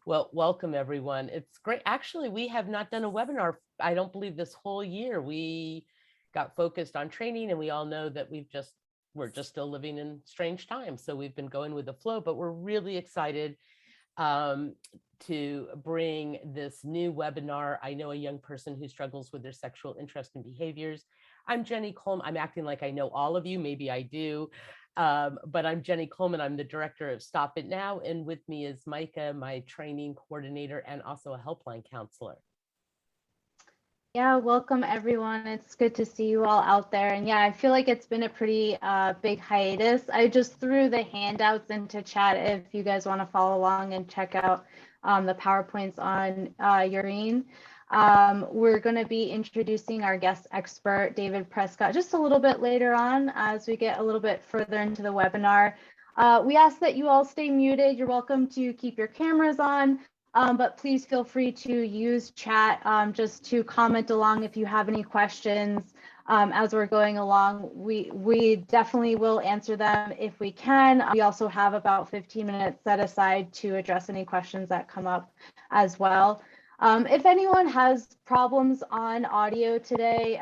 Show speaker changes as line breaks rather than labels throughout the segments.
Well, welcome everyone. It's great. Actually, we have not done a webinar, I don't believe, this whole year. We got focused on training, and we all know that we're just still living in strange times. So we've been going with the flow, but we're really excited um, to bring this new webinar. I know a young person who struggles with their sexual interest and behaviors. I'm Jenny Coleman. I'm acting like I know all of you. Maybe I do. But I'm Jenny Coleman. I'm the director of Stop It Now. And with me is Micah, my training coordinator and also a helpline counselor.
Yeah, welcome everyone. It's good to see you all out there. And yeah, I feel like it's been a pretty big hiatus. I just threw the handouts into chat if you guys want to follow along and check out the PowerPoints on your screen. We're going to be introducing our guest expert, David Prescott, just a little bit later on as we get a little bit further into the webinar. We ask that you all stay muted. You're welcome to keep your cameras on. But please feel free to use chat just to comment along if you have any questions as we're going along. We definitely will answer them if we can. We also have about 15 minutes set aside to address any questions that come up as well. If anyone has problems on audio today,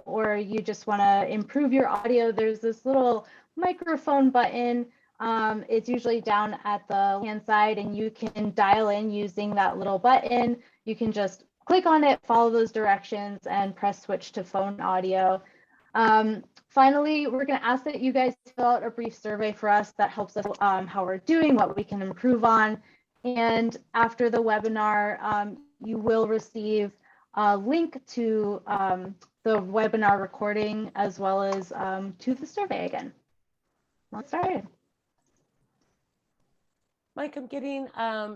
or you just want to improve your audio, there's this little microphone button. It's usually down at the hand side, and you can dial in using that little button. You can just click on it, follow those directions, and press switch to phone audio. Finally, we're going to ask that you guys fill out a brief survey for us that helps us how we're doing, what we can improve on. And after the webinar, you will receive a link to the webinar recording as well as to the survey again. Let's start it.
Mike, I'm getting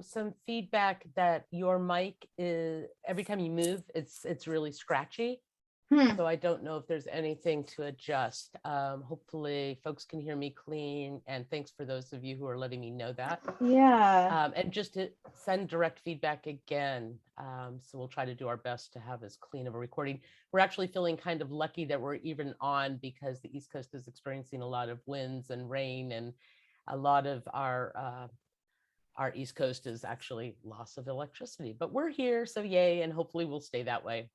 some feedback that your mic is, every time you move, it's really scratchy. So I don't know if there's anything to adjust. Hopefully folks can hear me clean, and thanks for those of you who are letting me know that.
Yeah.
And just to send direct feedback again. So we'll try to do our best to have as clean of a recording. We're actually feeling kind of lucky that we're even on because the East Coast is experiencing a lot of winds and rain, and a lot of our East Coast is actually loss of electricity, but we're here, so yay, and hopefully we'll stay that way.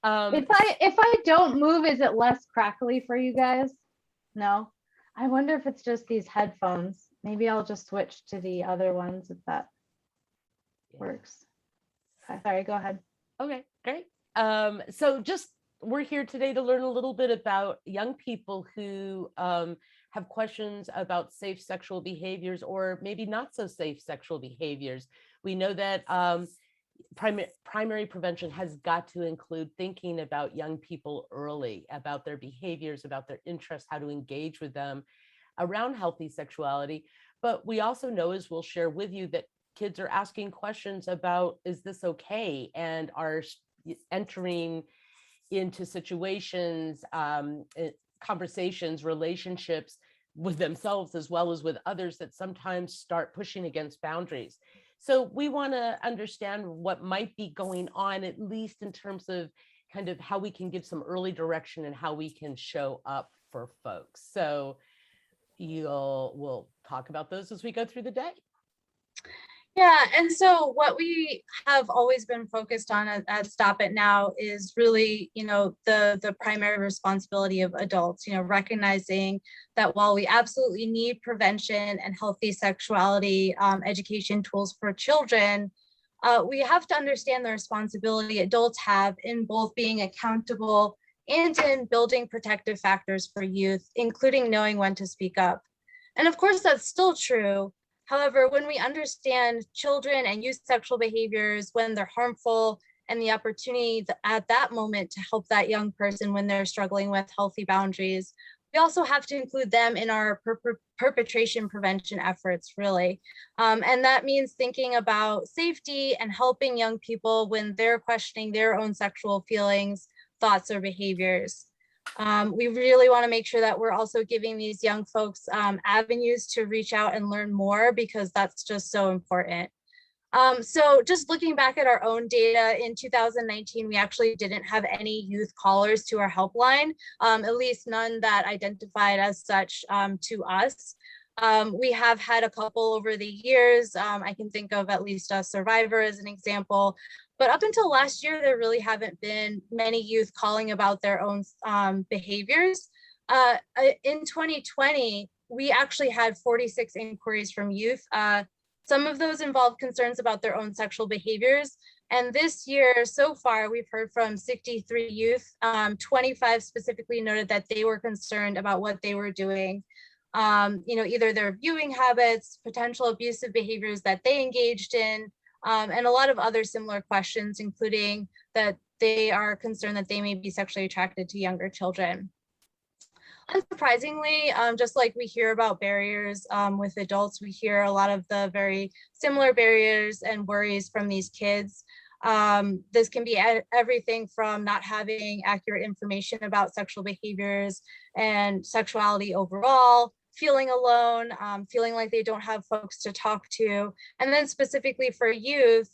If I don't move, is it less crackly for you guys? No? I wonder if it's just these headphones. Maybe I'll just switch to the other ones if that works. Okay, sorry, go ahead.
Okay, great. So just we're here today to learn a little bit about young people who have questions about safe sexual behaviors or maybe not so safe sexual behaviors. We know that primary prevention has got to include thinking about young people early, about their behaviors, about their interests, how to engage with them around healthy sexuality. But we also know, as we'll share with you, that kids are asking questions about, is this okay? And are entering into situations, conversations, relationships with themselves as well as with others that sometimes start pushing against boundaries. So we want to understand what might be going on, at least in terms of kind of how we can give some early direction and how we can show up for folks. So we'll talk about those as we go through the day.
Yeah, and so what we have always been focused on at Stop It Now is really, the primary responsibility of adults, recognizing that while we absolutely need prevention and healthy sexuality education tools for children, we have to understand the responsibility adults have in both being accountable and in building protective factors for youth, including knowing when to speak up. And of course, that's still true. However, when we understand children and youth sexual behaviors, when they're harmful, and the opportunity at that moment to help that young person when they're struggling with healthy boundaries, we also have to include them in our perpetration prevention efforts, really. And that means thinking about safety and helping young people when they're questioning their own sexual feelings, thoughts, or behaviors. We really want to make sure that we're also giving these young folks avenues to reach out and learn more, because that's just so important. So just looking back at our own data in 2019, we actually didn't have any youth callers to our helpline, at least none that identified as such to us. We have had a couple over the years. I can think of at least a survivor as an example. But up until last year, there really haven't been many youth calling about their own behaviors. In 2020, we actually had 46 inquiries from youth. Some of those involved concerns about their own sexual behaviors. And this year, so far, we've heard from 63 youth. 25 specifically noted that they were concerned about what they were doing. Either their viewing habits, potential abusive behaviors that they engaged in, and a lot of other similar questions, including that they are concerned that they may be sexually attracted to younger children. Unsurprisingly, just like we hear about barriers with adults, we hear a lot of the very similar barriers and worries from these kids. This can be everything from not having accurate information about sexual behaviors and sexuality overall, feeling alone, feeling like they don't have folks to talk to. And then specifically for youth,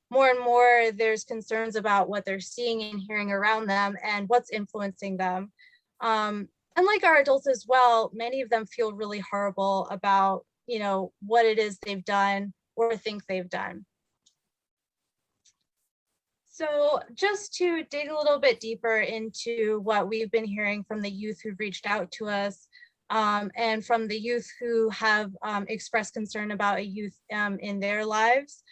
more and more there's concerns about what they're seeing and hearing around them and what's influencing them. And like our adults as well, many of them feel really horrible about, what it is they've done or think they've done. So just to dig a little bit deeper into what we've been hearing from the youth who've reached out to us, and from the youth who have expressed concern about a youth in their lives,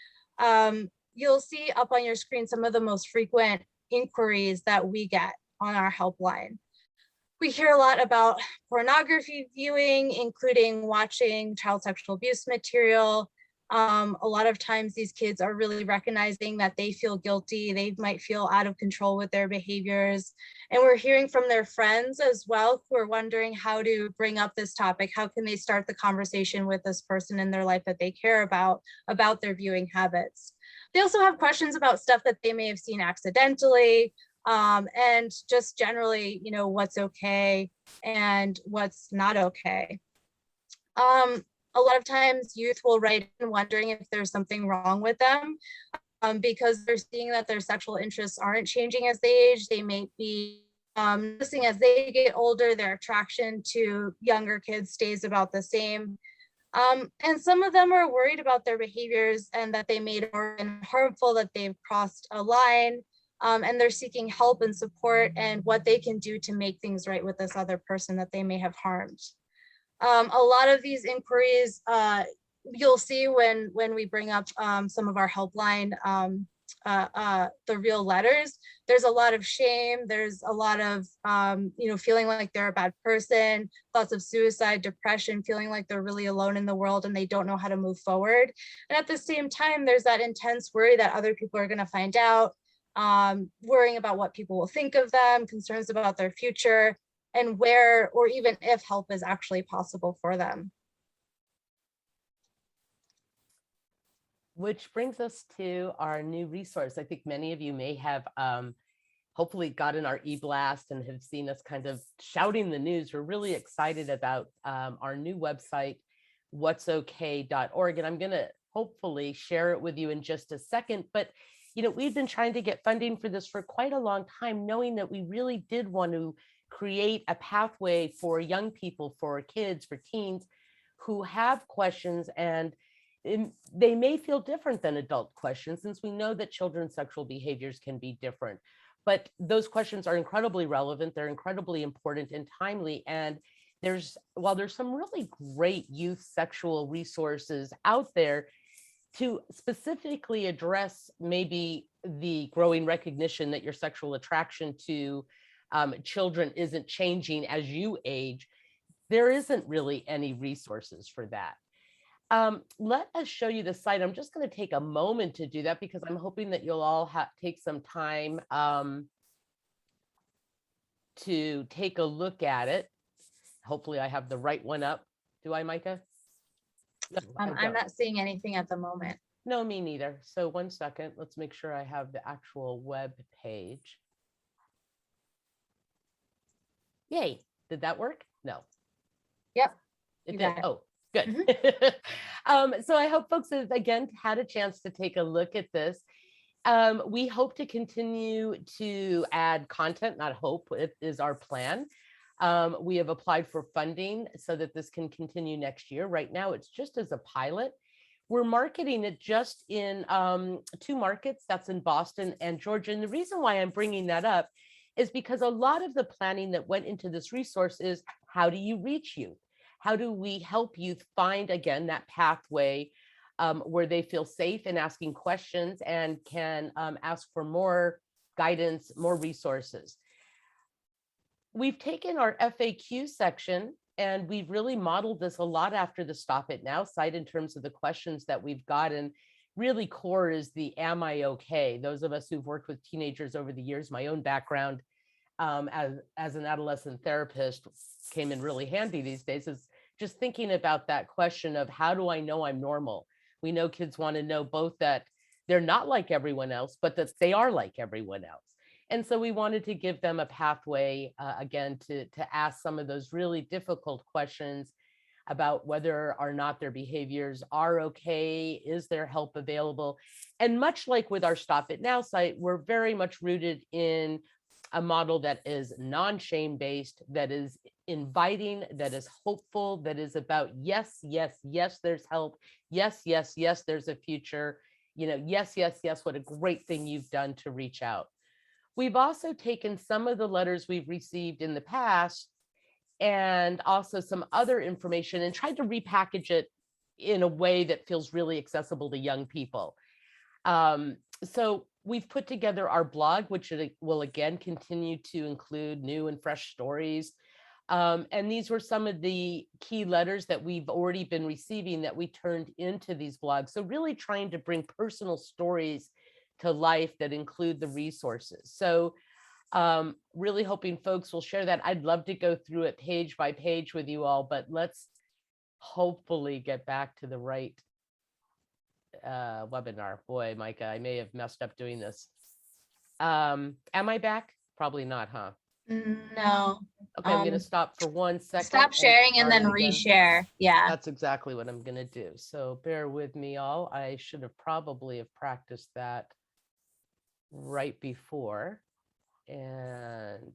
you'll see up on your screen some of the most frequent inquiries that we get on our helpline. We hear a lot about pornography viewing, including watching child sexual abuse material. A lot of times these kids are really recognizing that they feel guilty. They might feel out of control with their behaviors. And we're hearing from their friends as well, who are wondering how to bring up this topic. How can they start the conversation with this person in their life that they care about their viewing habits? They also have questions about stuff that they may have seen accidentally, and just generally, what's okay and what's not okay. A lot of times youth will write in wondering if there's something wrong with them, because they're seeing that their sexual interests aren't changing as they age. They may be noticing as they get older, their attraction to younger kids stays about the same. And some of them are worried about their behaviors and that they made it harmful, that they've crossed a line, and they're seeking help and support and what they can do to make things right with this other person that they may have harmed. A lot of these inquiries, you'll see when we bring up some of our helpline, the real letters, there's a lot of shame. There's a lot of, feeling like they're a bad person, thoughts of suicide, depression, feeling like they're really alone in the world and they don't know how to move forward. And at the same time, there's that intense worry that other people are going to find out, worrying about what people will think of them, concerns about their future, and where or even if help is actually possible for them.
Which brings us to our new resource. I think many of you may have hopefully gotten our e-blast and have seen us kind of shouting the news. We're really excited about our new website, whatsok.org. And I'm going to hopefully share it with you in just a second. But we've been trying to get funding for this for quite a long time, knowing that we really did want to create a pathway for young people, for kids, for teens who have questions, and they may feel different than adult questions, since we know that children's sexual behaviors can be different. But those questions are incredibly relevant. They're incredibly important and timely. And while there's some really great youth sexual resources out there to specifically address maybe the growing recognition that your sexual attraction to children isn't changing as you age, there isn't really any resources for that. Let us show you the site. I'm just going to take a moment to do that because I'm hoping that you'll all take some time to take a look at it. Hopefully I have the right one up. Do I, Micah? No,
I'm not seeing anything at the moment.
No, me neither. So 1 second, let's make sure I have the actual web page. Yay, did that work? No.
Yep.
It did. Oh, good. Mm-hmm. So I hope folks have again had a chance to take a look at this. We hope to continue to add content, not hope, it is our plan. We have applied for funding so that this can continue next year. Right now, it's just as a pilot. We're marketing it just in 2 markets, that's in Boston and Georgia. And the reason why I'm bringing that up is because a lot of the planning that went into this resource is, how do you reach youth? How do we help youth find, again, that pathway where they feel safe in asking questions and can ask for more guidance, more resources? We've taken our FAQ section and we've really modeled this a lot after the Stop It Now site in terms of the questions that we've got. And really core is the am I okay? Those of us who've worked with teenagers over the years, my own background as an adolescent therapist came in really handy these days, is just thinking about that question of, how do I know I'm normal? We know kids want to know both that they're not like everyone else, but that they are like everyone else. And so we wanted to give them a pathway, again, to ask some of those really difficult questions about whether or not their behaviors are okay, is there help available? And much like with our Stop It Now site, we're very much rooted in a model that is non-shame based, that is inviting, that is hopeful, that is about yes, yes, yes, there's help. Yes, yes, yes, there's a future. Yes, yes, yes, what a great thing you've done to reach out. We've also taken some of the letters we've received in the past and also some other information and tried to repackage it in a way that feels really accessible to young people. So we've put together our blog, which will again continue to include new and fresh stories. And these were some of the key letters that we've already been receiving that we turned into these blogs. So really trying to bring personal stories to life that include the resources. So really hoping folks will share that. I'd love to go through it page by page with you all, but let's hopefully get back to the right webinar. Boy, Micah, I may have messed up doing this. Am I back? Probably not, huh?
No.
Okay, I'm going to stop for 1 second.
Stop sharing and then
start again.
reshare. Yeah.
That's exactly what I'm going to do. So bear with me all. I should have probably have practiced that right before. And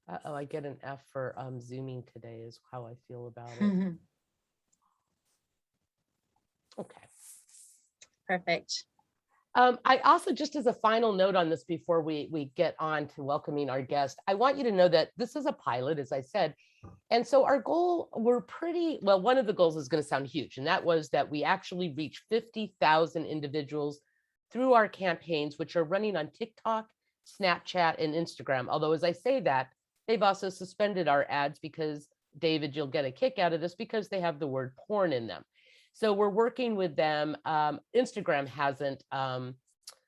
uh-oh, I get an F for Zooming today is how I feel about it. Okay.
Perfect.
I also, just as a final note on this before we get on to welcoming our guest, I want you to know that this is a pilot, as I said. And so our goal, we're pretty, well, one of the goals is going to sound huge, and that was that we actually reach 50,000 individuals through our campaigns, which are running on TikTok, Snapchat, and Instagram. Although, as I say that, they've also suspended our ads because, David, you'll get a kick out of this because they have the word porn in them. So we're working with them. Instagram hasn't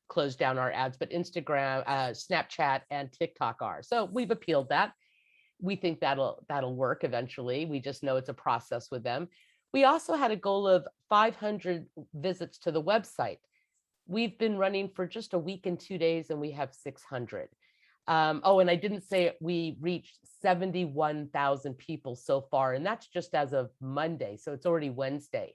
closed down our ads, but Instagram, Snapchat, and TikTok are. So we've appealed that. We think that'll work eventually. We just know it's a process with them. We also had a goal of 500 visits to the website. We've been running for just a week and 2 days, and we have 600. Oh, and I didn't say we reached 71,000 people so far, and that's just as of Monday. So it's already Wednesday.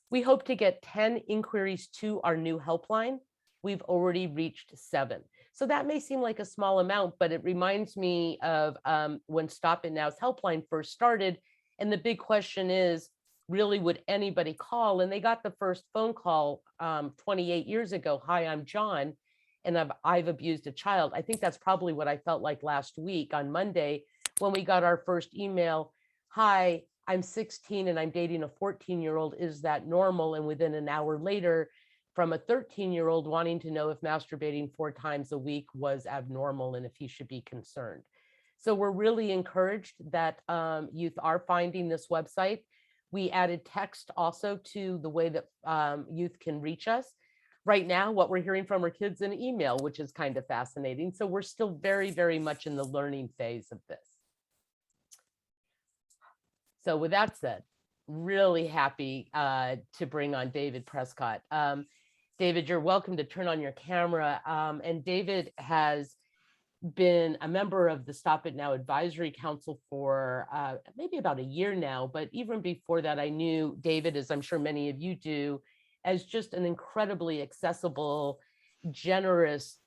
We hope to get 10 inquiries to our new helpline. We've already reached 7. So that may seem like a small amount, but it reminds me of when Stop It Now's helpline first started. And the big question is, really, would anybody call? And they got the first phone call 28 years ago. Hi, I'm John, and I've abused a child. I think that's probably what I felt like last week on Monday when we got our first email. Hi, I'm 16 and I'm dating a 14-year-old. Is that normal? And within an hour later, from a 13-year-old wanting to know if masturbating 4 times a week was abnormal and if he should be concerned. So we're really encouraged that youth are finding this website. We added text also to the way that youth can reach us. Right now, what we're hearing from our kids in email, which is kind of fascinating. So we're still very, very much in the learning phase of this. So with that said, really happy to bring on David Prescott. David, you're welcome to turn on your camera. And David has been a member of the Stop It Now Advisory Council for maybe about a year now. But even before that, I knew David, as I'm sure many of you do, as just an incredibly accessible, generous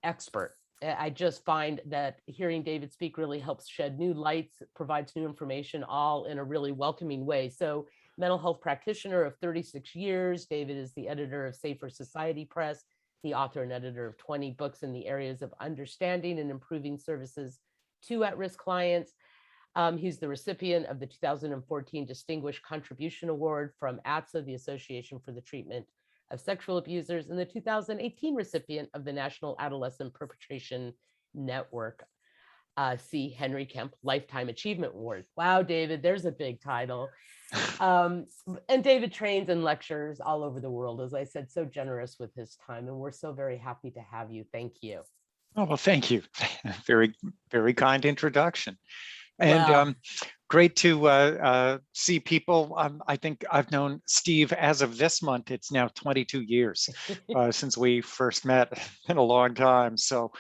expert. I just find that hearing David speak really helps shed new lights, provides new information, all in a really welcoming way. So, mental health practitioner of 36 years, David is the editor of Safer Society Press, the author and editor of 20 books in the areas of understanding and improving services to at-risk clients. He's the recipient of the 2014 Distinguished Contribution Award from ATSA, the Association for the Treatment of Sexual Abusers, and the 2018 recipient of the National Adolescent Perpetration Network, C. Henry Kemp Lifetime Achievement Award. Wow, David, there's a big title. And David trains and lectures all over the world, as I said, so generous with his time, and we're so very happy to have you. Thank you.
Oh, well, thank you. Very, very kind introduction. And
Well,
great to see people. I think I've known Steve as of this month. It's now 22 years since we first met. It's been a long time. So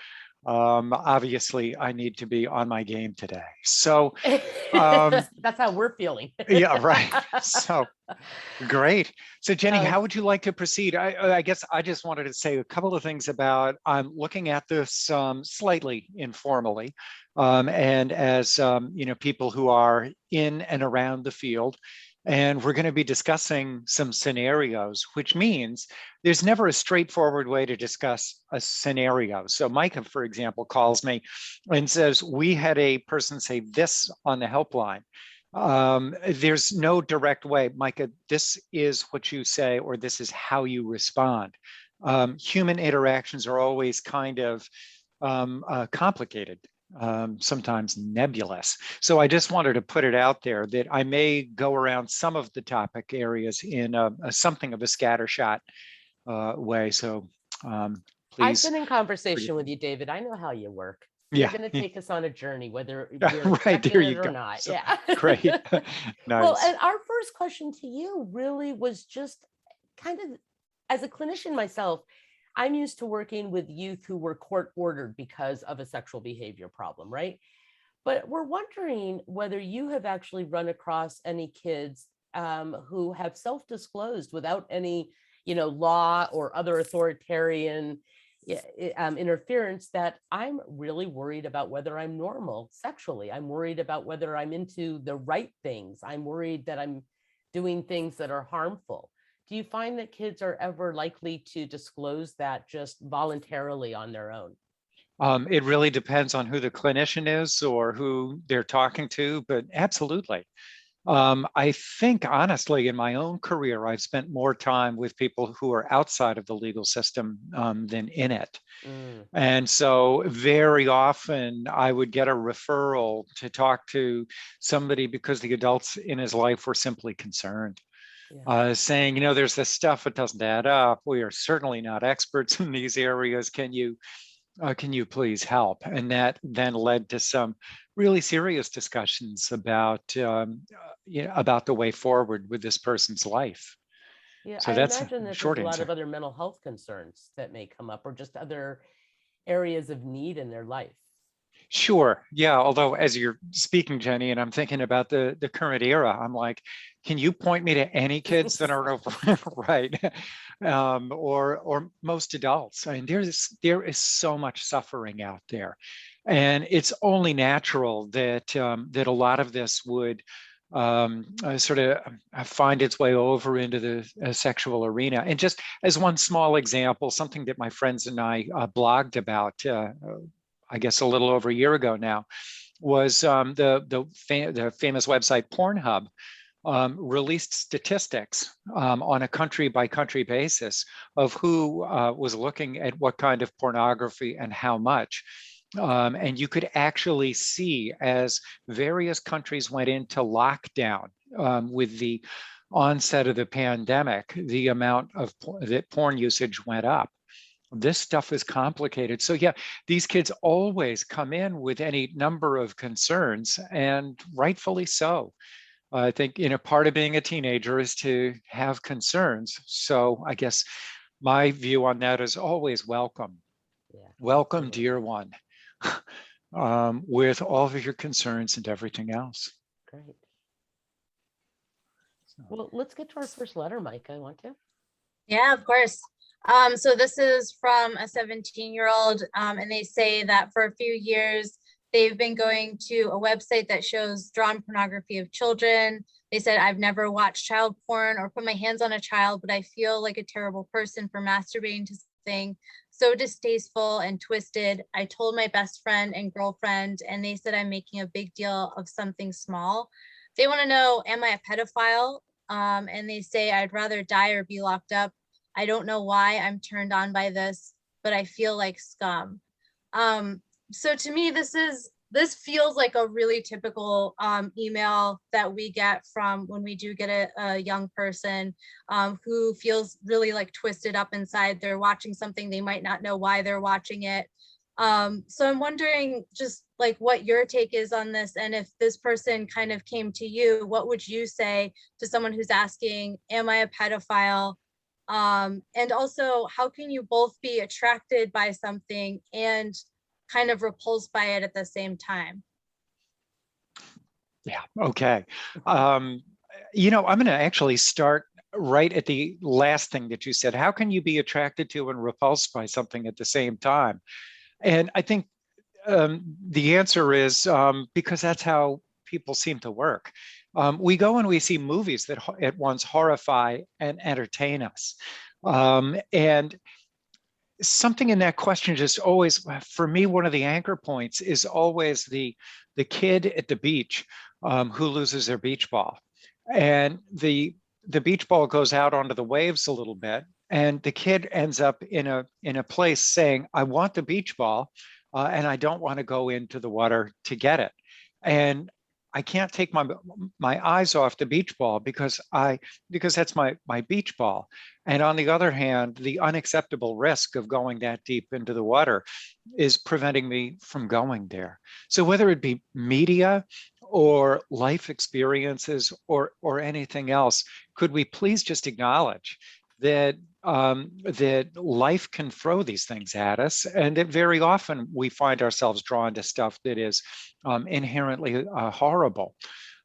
obviously I need to be on my game today. So
that's how we're feeling.
yeah, right. So great. So Jenny, how would you like to proceed? I guess I just wanted to say a couple of things about, I'm looking at this slightly informally. And as people who are in and around the field, and we're going to be discussing some scenarios, which means there's never a straightforward way to discuss a scenario. So Micah, for example, calls me and says, we had a person say this on the helpline. There's no direct way, Micah, this is what you say, or this is how you respond. Human interactions are always kind of complicated. Sometimes nebulous. So I just wanted to put it out there that I may go around some of the topic areas in something of a scattershot way. So please.
I've been in conversation with you, David. I know how you work.
Yeah.
You're going to take us on a journey, whether we're
right, there you
it or
go.
not.
So,
yeah.
Great. Nice.
Well, and our first question to you really was just kind of, as a clinician myself, I'm used to working with youth who were court ordered because of a sexual behavior problem, right? But we're wondering whether you have actually run across any kids who have self-disclosed without any, law or other authoritarian interference, that I'm really worried about whether I'm normal sexually. I'm worried about whether I'm into the right things. I'm worried that I'm doing things that are harmful. Do you find that kids are ever likely to disclose that just voluntarily on their own?
It really depends on who the clinician is or who they're talking to, but absolutely. I think, honestly, in my own career, I've spent more time with people who are outside of the legal system than in it. And so very often I would get a referral to talk to somebody because the adults in his life were simply concerned. Saying, there's this stuff that doesn't add up. We are certainly not experts in these areas. Can you please help? And that then led to some really serious discussions about about the way forward with this person's life.
Yeah,
So
I
that's
imagine
a
that
short
there's a lot
answer.
of other mental health concerns that may come up, or just other areas of need in their life.
Sure. Yeah. Although as you're speaking, Jenny, and I'm thinking about the current era, I'm like, can you point me to any kids that are over right? Or most adults? I mean, there is so much suffering out there, and it's only natural that that a lot of this would sort of find its way over into the sexual arena. And just as one small example, something that my friends and I blogged about. I guess a little over a year ago now, was the famous website Pornhub released statistics on a country by country basis of who was looking at what kind of pornography and how much. And you could actually see, as various countries went into lockdown with the onset of the pandemic, the amount of that porn usage went up. This stuff is complicated. So yeah, these kids always come in with any number of concerns, and rightfully so. I think, part of being a teenager is to have concerns. So I guess my view on that is always welcome. Yeah, welcome, absolutely. Dear one, with all of your concerns and everything else.
Great. Well, let's get to our first letter, Mike. I want to.
Yeah, of course. So this is from a 17-year-old, and they say that for a few years, they've been going to a website that shows drawn pornography of children. They said, I've never watched child porn or put my hands on a child, but I feel like a terrible person for masturbating to something so distasteful and twisted. I told my best friend and girlfriend, and they said I'm making a big deal of something small. They want to know, am I a pedophile? And they say, I'd rather die or be locked up. I don't know why I'm turned on by this, but I feel like scum. So to me, this feels like a really typical email that we get from when we do get a young person who feels really like twisted up inside. They're watching something, they might not know why they're watching it. So I'm wondering just like what your take is on this, and if this person kind of came to you, what would you say to someone who's asking, am I a pedophile? And also, how can you both be attracted by something and kind of repulsed by it at the same time?
Yeah, okay. I'm going to actually start right at the last thing that you said. How can you be attracted to and repulsed by something at the same time? And I think the answer is because that's how people seem to work. We go and we see movies that at once horrify and entertain us. And something in that question just always, for me, one of the anchor points is always the kid at the beach who loses their beach ball. And the beach ball goes out onto the waves a little bit, and the kid ends up in a place saying, I want the beach ball, and I don't want to go into the water to get it. And I can't take my eyes off the beach ball because that's my beach ball. And on the other hand, the unacceptable risk of going that deep into the water is preventing me from going there. So whether it be media or life experiences or anything else, could we please just acknowledge that that life can throw these things at us, and that very often we find ourselves drawn to stuff that is inherently horrible.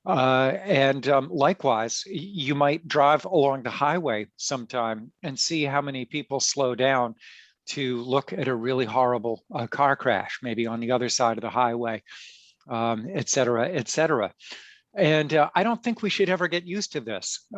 And likewise, you might drive along the highway sometime and see how many people slow down to look at a really horrible car crash, maybe on the other side of the highway, et cetera, et cetera. And I don't think we should ever get used to this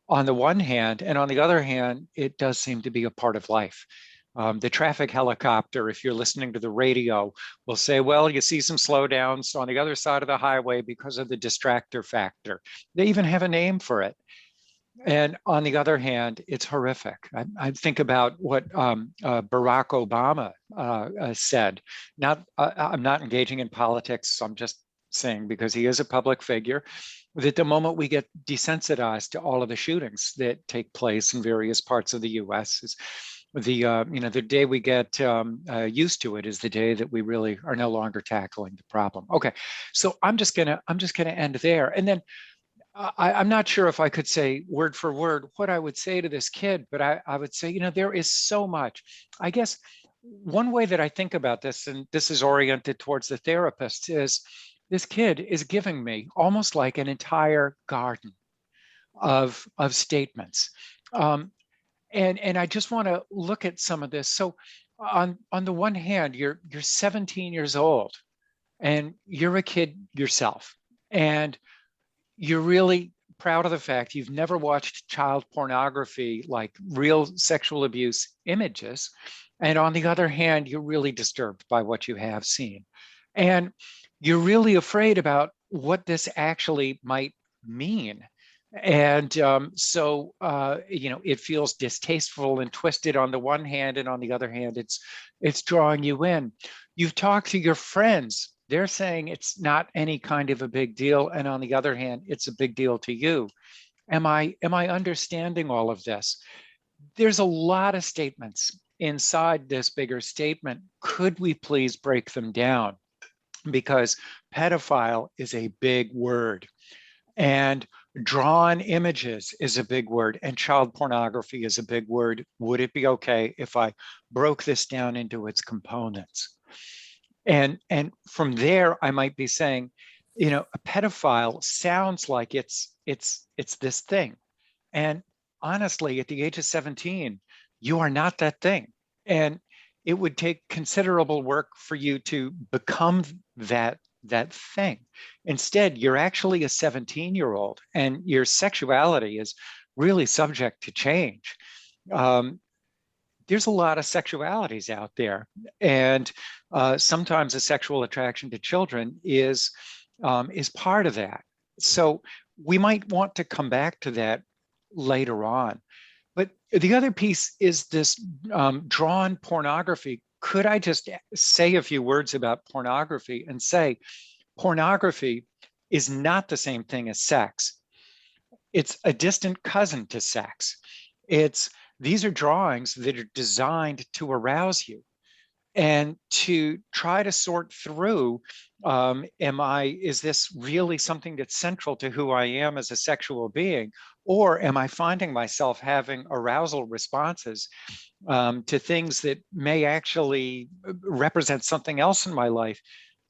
on the one hand. And on the other hand, it does seem to be a part of life. The traffic helicopter, if you're listening to the radio, will say, well, you see some slowdowns on the other side of the highway because of the distractor factor. They even have a name for it. And on the other hand, it's horrific. I think about what Barack Obama said. I'm not engaging in politics. I'm just saying, because he is a public figure, that the moment we get desensitized to all of the shootings that take place in various parts of the U.S. is the day we get used to it is the day that we really are no longer tackling the problem. Okay, so I'm just gonna end there, and then I'm not sure if I could say word for word what I would say to this kid, but I would say, there is so much. I guess one way that I think about this, and this is oriented towards the therapist, is this kid is giving me almost like an entire garden of statements. And I just want to look at some of this. So on the one hand, you're 17 years old and you're a kid yourself. And you're really proud of the fact you've never watched child pornography, like real sexual abuse images. And on the other hand, you're really disturbed by what you have seen. And you're really afraid about what this actually might mean. And so, it feels distasteful and twisted on the one hand, and on the other hand, it's drawing you in. You've talked to your friends. They're saying it's not any kind of a big deal. And on the other hand, it's a big deal to you. Am I understanding all of this? There's a lot of statements inside this bigger statement. Could we please break them down? Because pedophile is a big word. And drawn images is a big word, and child pornography is a big word. Would it be okay if I broke this down into its components? And from there, I might be saying, a pedophile sounds like it's this thing. And honestly, at the age of 17, you are not that thing. And it would take considerable work for you to become that thing. Instead, you're actually a 17-year-old, and your sexuality is really subject to change. There's a lot of sexualities out there, and sometimes a sexual attraction to children is part of that. So we might want to come back to that later on. But the other piece is this drawn pornography. Could I just say a few words about pornography and say pornography is not the same thing as sex? It's a distant cousin to sex. These are drawings that are designed to arouse you and to try to sort through, is this really something that's central to who I am as a sexual being? Or am I finding myself having arousal responses to things that may actually represent something else in my life?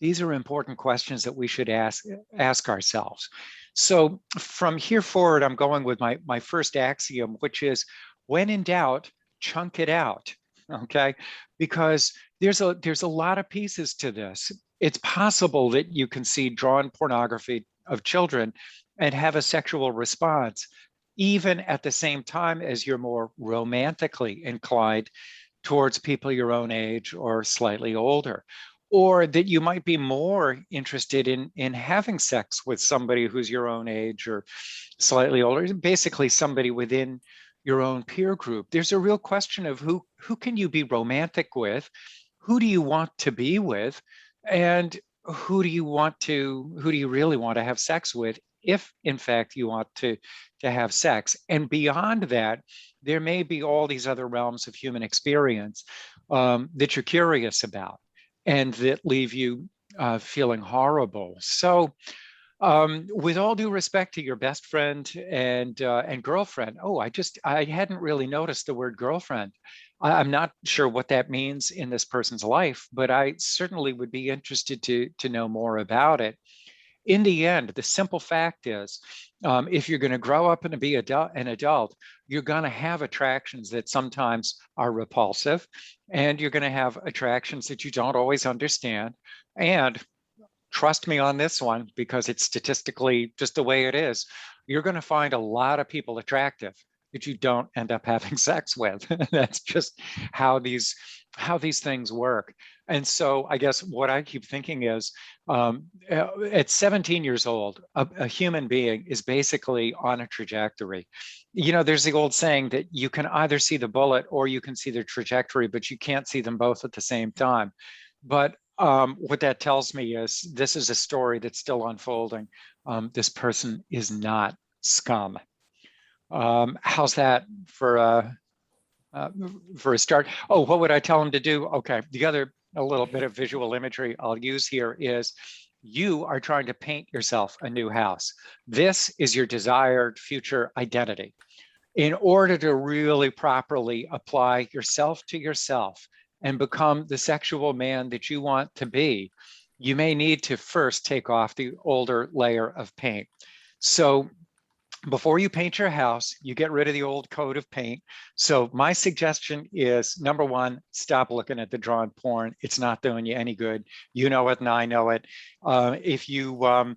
These are important questions that we should ask ourselves. So from here forward, I'm going with my first axiom, which is, when in doubt, chunk it out, okay? Because there's a lot of pieces to this. It's possible that you can see drawn pornography of children and have a sexual response, even at the same time as you're more romantically inclined towards people your own age or slightly older. Or that you might be more interested in having sex with somebody who's your own age or slightly older, basically somebody within your own peer group. There's a real question of who can you be romantic with, who do you want to be with, and who do you really want to have sex with, if in fact you want to have sex. And beyond that, there may be all these other realms of human experience that you're curious about and that leave you feeling horrible. So with all due respect to your best friend and girlfriend, I hadn't really noticed the word girlfriend. I'm not sure what that means in this person's life, but I certainly would be interested to know more about it. In the end, the simple fact is, if you're going to grow up and be an adult, you're going to have attractions that sometimes are repulsive, and you're going to have attractions that you don't always understand. And trust me on this one, because it's statistically just the way it is, you're going to find a lot of people attractive that you don't end up having sex with. That's just how these things work. And so I guess what I keep thinking is, at 17 years old, a human being is basically on a trajectory. There's the old saying that you can either see the bullet or you can see the trajectory, but you can't see them both at the same time. But what that tells me is this is a story that's still unfolding. This person is not scum. How's that for a start? Oh, what would I tell him to do? Okay, a little bit of visual imagery I'll use here is, you are trying to paint yourself a new house. This is your desired future identity. In order to really properly apply yourself to yourself and become the sexual man that you want to be, you may need to first take off the older layer of paint. So before you paint your house, you get rid of the old coat of paint. So my suggestion is, number one, stop looking at the drawn porn. It's not doing you any good. You know it and I know it. If you,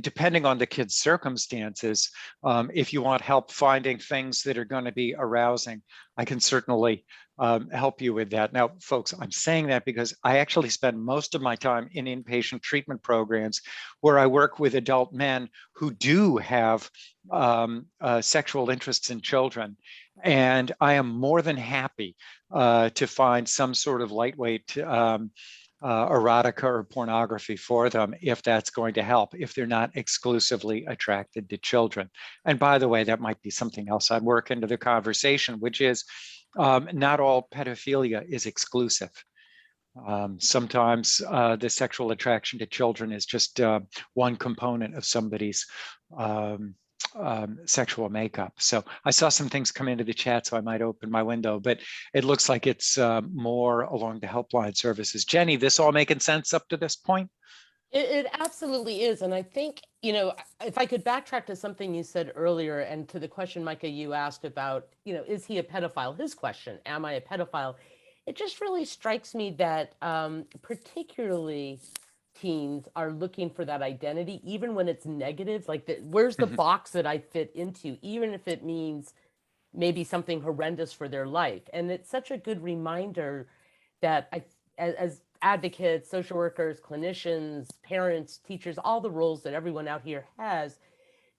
depending on the kid's circumstances, if you want help finding things that are going to be arousing, I can certainly help you with that. Now, folks, I'm saying that because I actually spend most of my time in inpatient treatment programs where I work with adult men who do have sexual interests in children. And I am more than happy to find some sort of lightweight erotica or pornography for them, if that's going to help, if they're not exclusively attracted to children. And by the way, that might be something else I'd work into the conversation, which is, not all pedophilia is exclusive. Sometimes the sexual attraction to children is just one component of somebody's sexual makeup. So I saw some things come into the chat, so I might open my window, but it looks like it's more along the helpline services. Jenny, this all making sense up to this point?
It absolutely is. And I think, if I could backtrack to something you said earlier and to the question, Micah, you asked about, is he a pedophile? His question, am I a pedophile? It just really strikes me that particularly teens are looking for that identity, even when it's negative. Like, where's the box that I fit into, even if it means maybe something horrendous for their life. And it's such a good reminder that as advocates, social workers, clinicians, parents, teachers, all the roles that everyone out here has,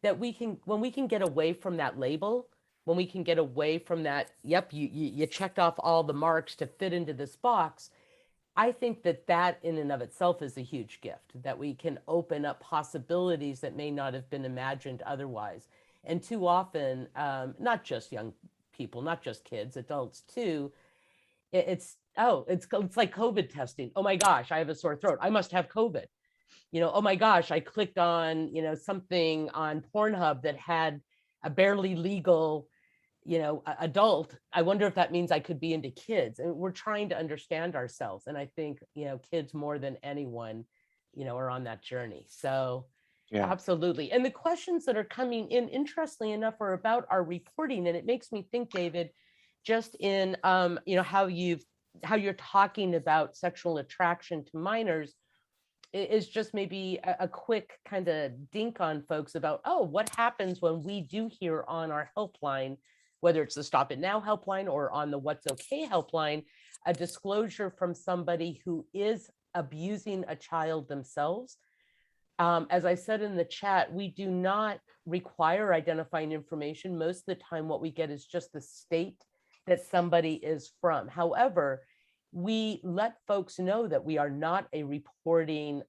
that when we can get away from that label, when we can get away from that, yep, you checked off all the marks to fit into this box. I think that that in and of itself is a huge gift, that we can open up possibilities that may not have been imagined otherwise. And too often, not just young people, not just kids, adults too, it's like COVID testing. Oh my gosh, I have a sore throat. I must have COVID. Oh my gosh, I clicked on, something on Pornhub that had a barely legal, adult. I wonder if that means I could be into kids. And we're trying to understand ourselves. And I think, kids more than anyone, are on that journey. So
Yeah.
absolutely. And the questions that are coming in, interestingly enough, are about our reporting. And it makes me think, David, just in how you're talking about sexual attraction to minors is just maybe a quick kind of dink on folks about, oh, what happens when we do hear on our helpline, whether it's the Stop It Now helpline or on the What's Okay helpline, a disclosure from somebody who is abusing a child themselves. As I said in the chat, we do not require identifying information. Most of the time, what we get is just the state that somebody is from. However, we let folks know that we are not a reporting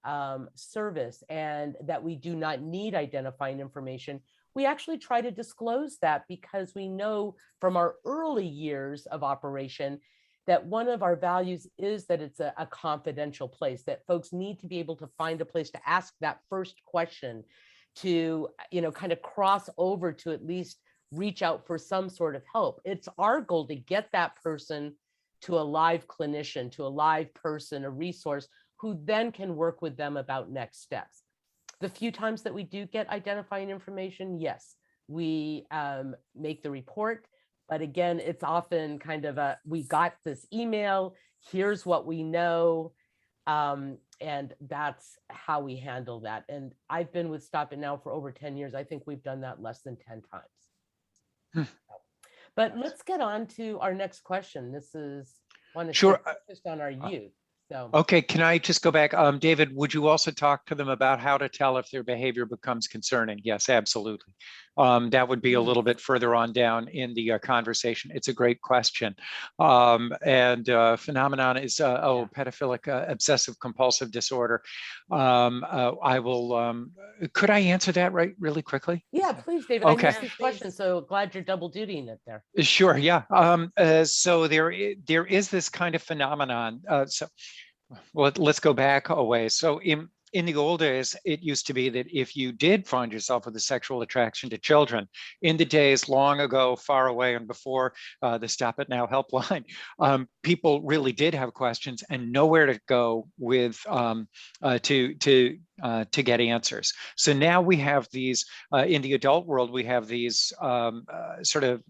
service and that we do not need identifying information. We actually try to disclose that because we know from our early years of operation that one of our values is that it's a confidential place, that folks need to be able to find a place to ask that first question, to, kind of cross over to at least reach out for some sort of help. It's our goal to get that person to a live clinician, to a live person, a resource who then can work with them about next steps. The few times that we do get identifying information, yes, we make the report. But again, it's often kind of we got this email, here's what we know. And that's how we handle that. And I've been with Stop It Now for over 10 years. I think we've done that less than 10 times. But let's get on to our next question. This is one that's focused on our youth. So
okay, can I just go back? David, would you also talk to them about how to tell if their behavior becomes concerning? Yes, absolutely. That would be a little bit further on down in the conversation. It's a great question. Phenomenon is pedophilic obsessive compulsive disorder. I will, could I answer that really quickly?
Yeah, please, David.
Okay.
I missed this question, so glad you're double dutying it there.
Sure, yeah. So there is this kind of phenomenon. Well, let's go back a ways. So in the old days, it used to be that if you did find yourself with a sexual attraction to children, in the days long ago, far away, and before the Stop It Now helpline, people really did have questions and nowhere to go with to get answers. So now we have these in the adult world. We have these sort of,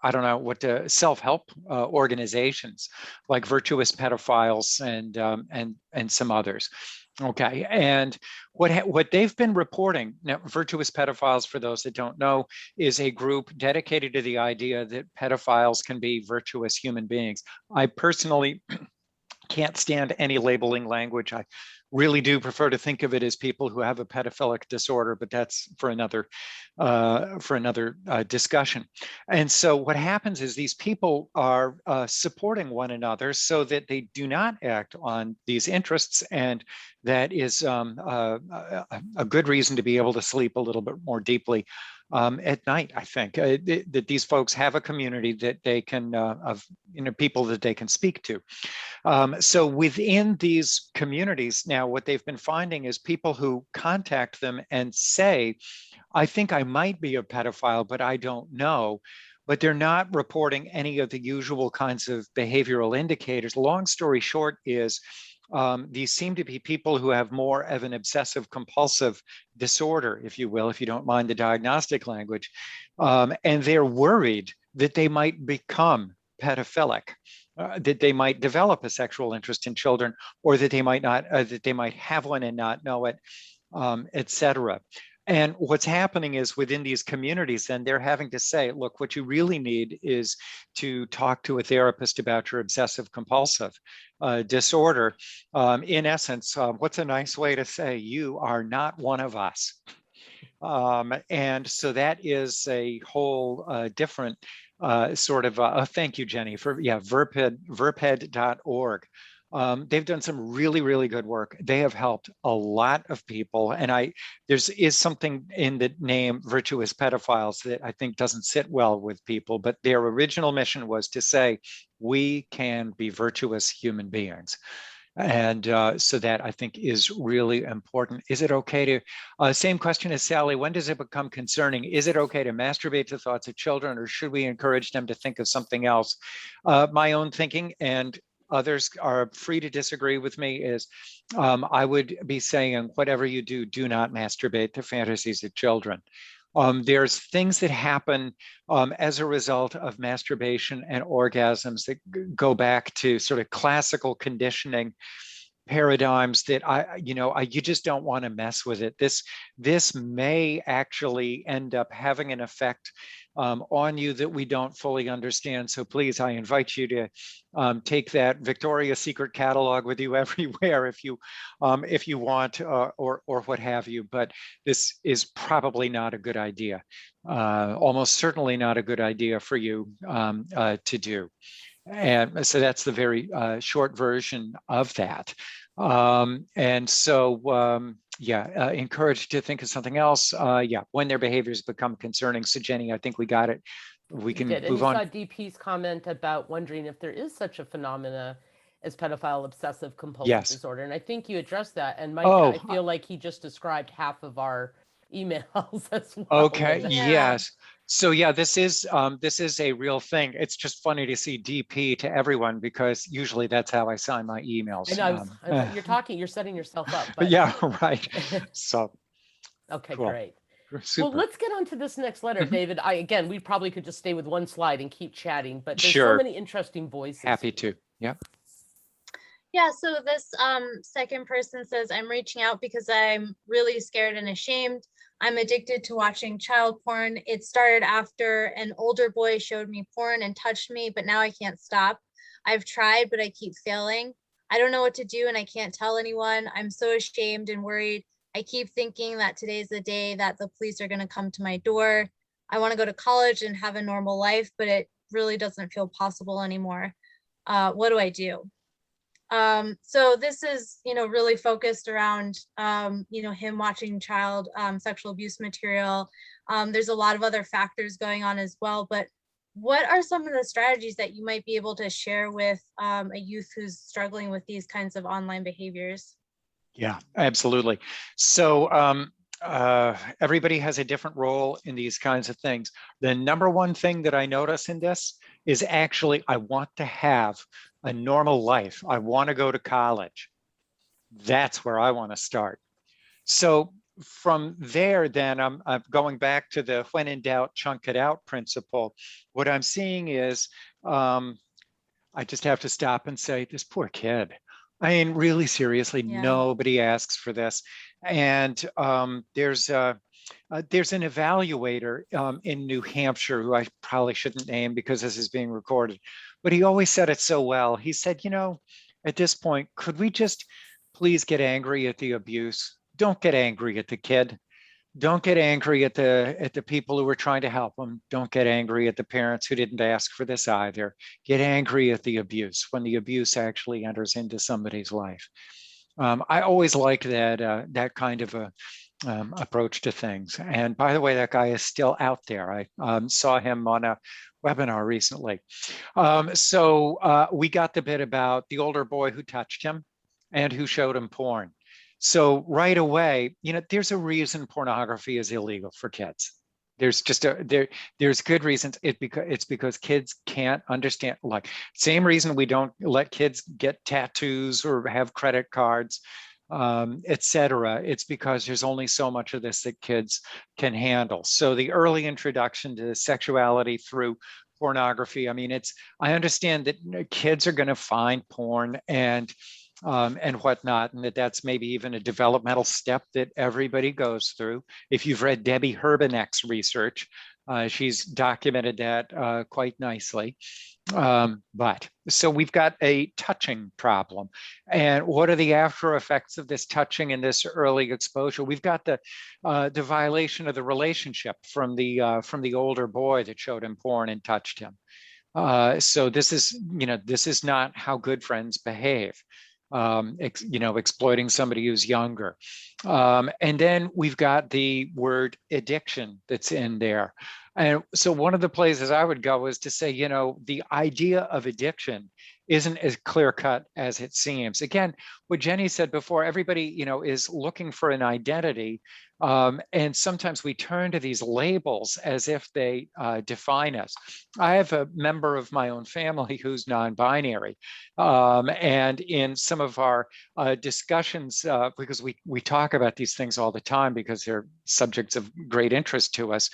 I don't know what self-help organizations like Virtuous Pedophiles and some others. Okay, and what they've been reporting now, Virtuous Pedophiles, for those that don't know, is a group dedicated to the idea that pedophiles can be virtuous human beings. I personally can't stand any labeling language. I really do prefer to think of it as people who have a pedophilic disorder, but that's for another discussion. And so what happens is these people are supporting one another so that they do not act on these interests, and that is a good reason to be able to sleep a little bit more deeply at night. I think that these folks have a community that they can of people that they can speak to. So within these communities now, what they've been finding is people who contact them and say, I think I might be a pedophile, but I don't know. But they're not reporting any of the usual kinds of behavioral indicators. Long story short is these seem to be people who have more of an obsessive compulsive disorder, if you will, if you don't mind the diagnostic language. And they're worried that they might become pedophilic, that they might develop a sexual interest in children, or that they might not, that they might have one and not know it, et cetera. And what's happening is within these communities, then they're having to say, look, what you really need is to talk to a therapist about your obsessive compulsive disorder. In essence, what's a nice way to say you are not one of us? And so that is a whole different sort of, thank you, Jenny, for, yeah, verped.org. They've done some really, really good work. They have helped a lot of people. And is something in the name virtuous pedophiles that I think doesn't sit well with people, but their original mission was to say, we can be virtuous human beings. And so that I think is really important. Is it okay to, same question as Sally, when does it become concerning? Is it okay to masturbate to thoughts of children, or should we encourage them to think of something else? My own thinking, and others are free to disagree with me, is I would be saying, whatever you do, do not masturbate to fantasies of children. There's things that happen as a result of masturbation and orgasms that go back to sort of classical conditioning paradigms that you just don't want to mess with it. This may actually end up having an effect on you that we don't fully understand. So please, I invite you to take that Victoria's Secret catalog with you everywhere if you want, or what have you. But this is probably not a good idea. Almost certainly not a good idea for you to do. And so that's the very short version of that. And so, encouraged to think of something else. When their behaviors become concerning. So Jenny, I think we got it. We can
did. And
move
you
on.
saw DP's comment about wondering if there is such a phenomena as pedophile obsessive compulsive
Yes.
disorder. And I think you addressed that. And Mike,
Oh.
I feel like he just described half of our emails as well.
Okay.
Yeah.
Yes. So yeah, this is a real thing. It's just funny to see DP to everyone, because usually that's how I sign my emails.
I know, you're setting yourself up. But
Yeah, right. So
okay,
cool.
Great.
Super.
Well, let's get on to this next letter, David. Again, we probably could just stay with one slide and keep chatting, but there's so many interesting voices.
Happy to. Yeah.
Yeah, so this second person says, I'm reaching out because I'm really scared and ashamed. I'm addicted to watching child porn. It started after an older boy showed me porn and touched me, but now I can't stop. I've tried, but I keep failing. I don't know what to do and I can't tell anyone. I'm so ashamed and worried. I keep thinking that today's the day that the police are going to come to my door. I want to go to college and have a normal life, but it really doesn't feel possible anymore. What do I do? So this is, really focused around, him watching child sexual abuse material. There's a lot of other factors going on as well, but what are some of the strategies that you might be able to share with a youth who's struggling with these kinds of online behaviors?
Yeah, absolutely. So everybody has a different role in these kinds of things. The number one thing that I notice in this is actually, I want to have a normal life. I want to go to college. That's where I want to start. So from there, then I'm going back to the when in doubt, chunk it out principle. What I'm seeing is I just have to stop and say, this poor kid. I mean, really seriously, nobody asks for this. And there's an evaluator in New Hampshire who I probably shouldn't name because this is being recorded, but he always said it so well. He said, at this point, could we just please get angry at the abuse? Don't get angry at the kid. Don't get angry at the people who were trying to help them. Don't get angry at the parents who didn't ask for this either. Get angry at the abuse when the abuse actually enters into somebody's life. I always like that kind of a approach to things. And by the way, that guy is still out there. I saw him on a webinar recently. So we got the bit about the older boy who touched him and who showed him porn. So right away, there's a reason pornography is illegal for kids. There's just there's good reasons. It's because kids can't understand, like same reason we don't let kids get tattoos or have credit cards, etc. It's because there's only so much of this that kids can handle. So the early introduction to sexuality through pornography, I mean, I understand that kids are going to find porn and whatnot, and that's maybe even a developmental step that everybody goes through. If you've read Debbie Herbeneck's research, she's documented that quite nicely. But so we've got a touching problem. And what are the after effects of this touching and this early exposure? We've got the violation of the relationship from the older boy that showed him porn and touched him. So this is not how good friends behave. Exploiting somebody who's younger. And then we've got the word addiction that's in there. And so one of the places I would go is to say, the idea of addiction isn't as clear cut as it seems. Again, what Jenny said before, everybody, is looking for an identity. And sometimes we turn to these labels as if they define us. I have a member of my own family who's non-binary. And in some of our discussions, because we talk about these things all the time because they're subjects of great interest to us.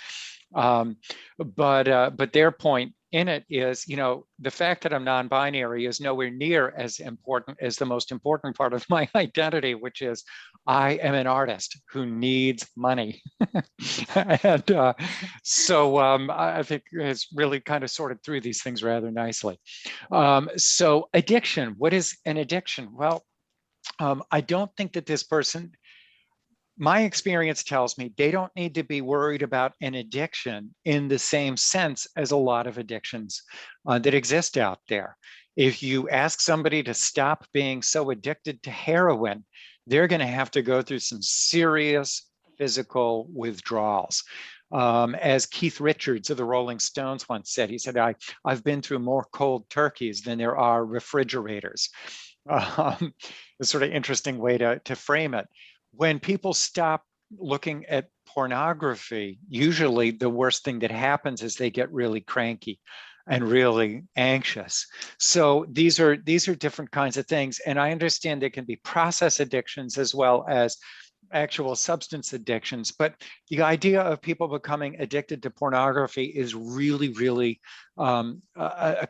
But their point in it is, the fact that I'm non-binary is nowhere near as important as the most important part of my identity, which is I am an artist who needs money. And so I think it's really kind of sorted through these things rather nicely. So addiction, what is an addiction? Well, I don't think that this person, my experience tells me they don't need to be worried about an addiction in the same sense as a lot of addictions that exist out there. If you ask somebody to stop being so addicted to heroin, they're going to have to go through some serious physical withdrawals. As Keith Richards of the Rolling Stones once said, he said, I've been through more cold turkeys than there are refrigerators. A sort of interesting way to frame it. When people stop looking at pornography, usually the worst thing that happens is they get really cranky and really anxious. So these are different kinds of things. And I understand there can be process addictions as well as actual substance addictions. But the idea of people becoming addicted to pornography is really, really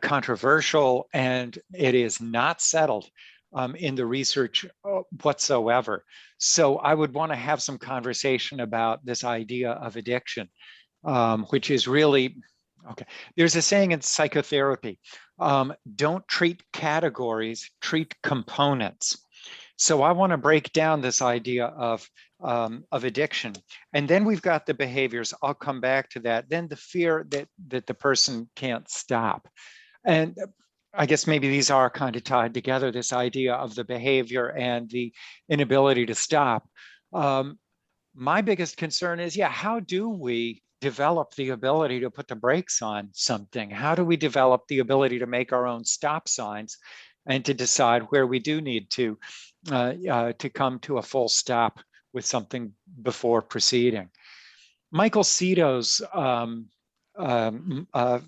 controversial, and it is not settled in the research whatsoever. So I would want to have some conversation about this idea of addiction, which is really, okay. There's a saying in psychotherapy, don't treat categories, treat components. So I want to break down this idea of addiction. And then we've got the behaviors. I'll come back to that. Then the fear that the person can't stop. And I guess maybe these are kind of tied together, this idea of the behavior and the inability to stop. My biggest concern is, how do we develop the ability to put the brakes on something? How do we develop the ability to make our own stop signs and to decide where we do need to come to a full stop with something before proceeding? Michael Cito's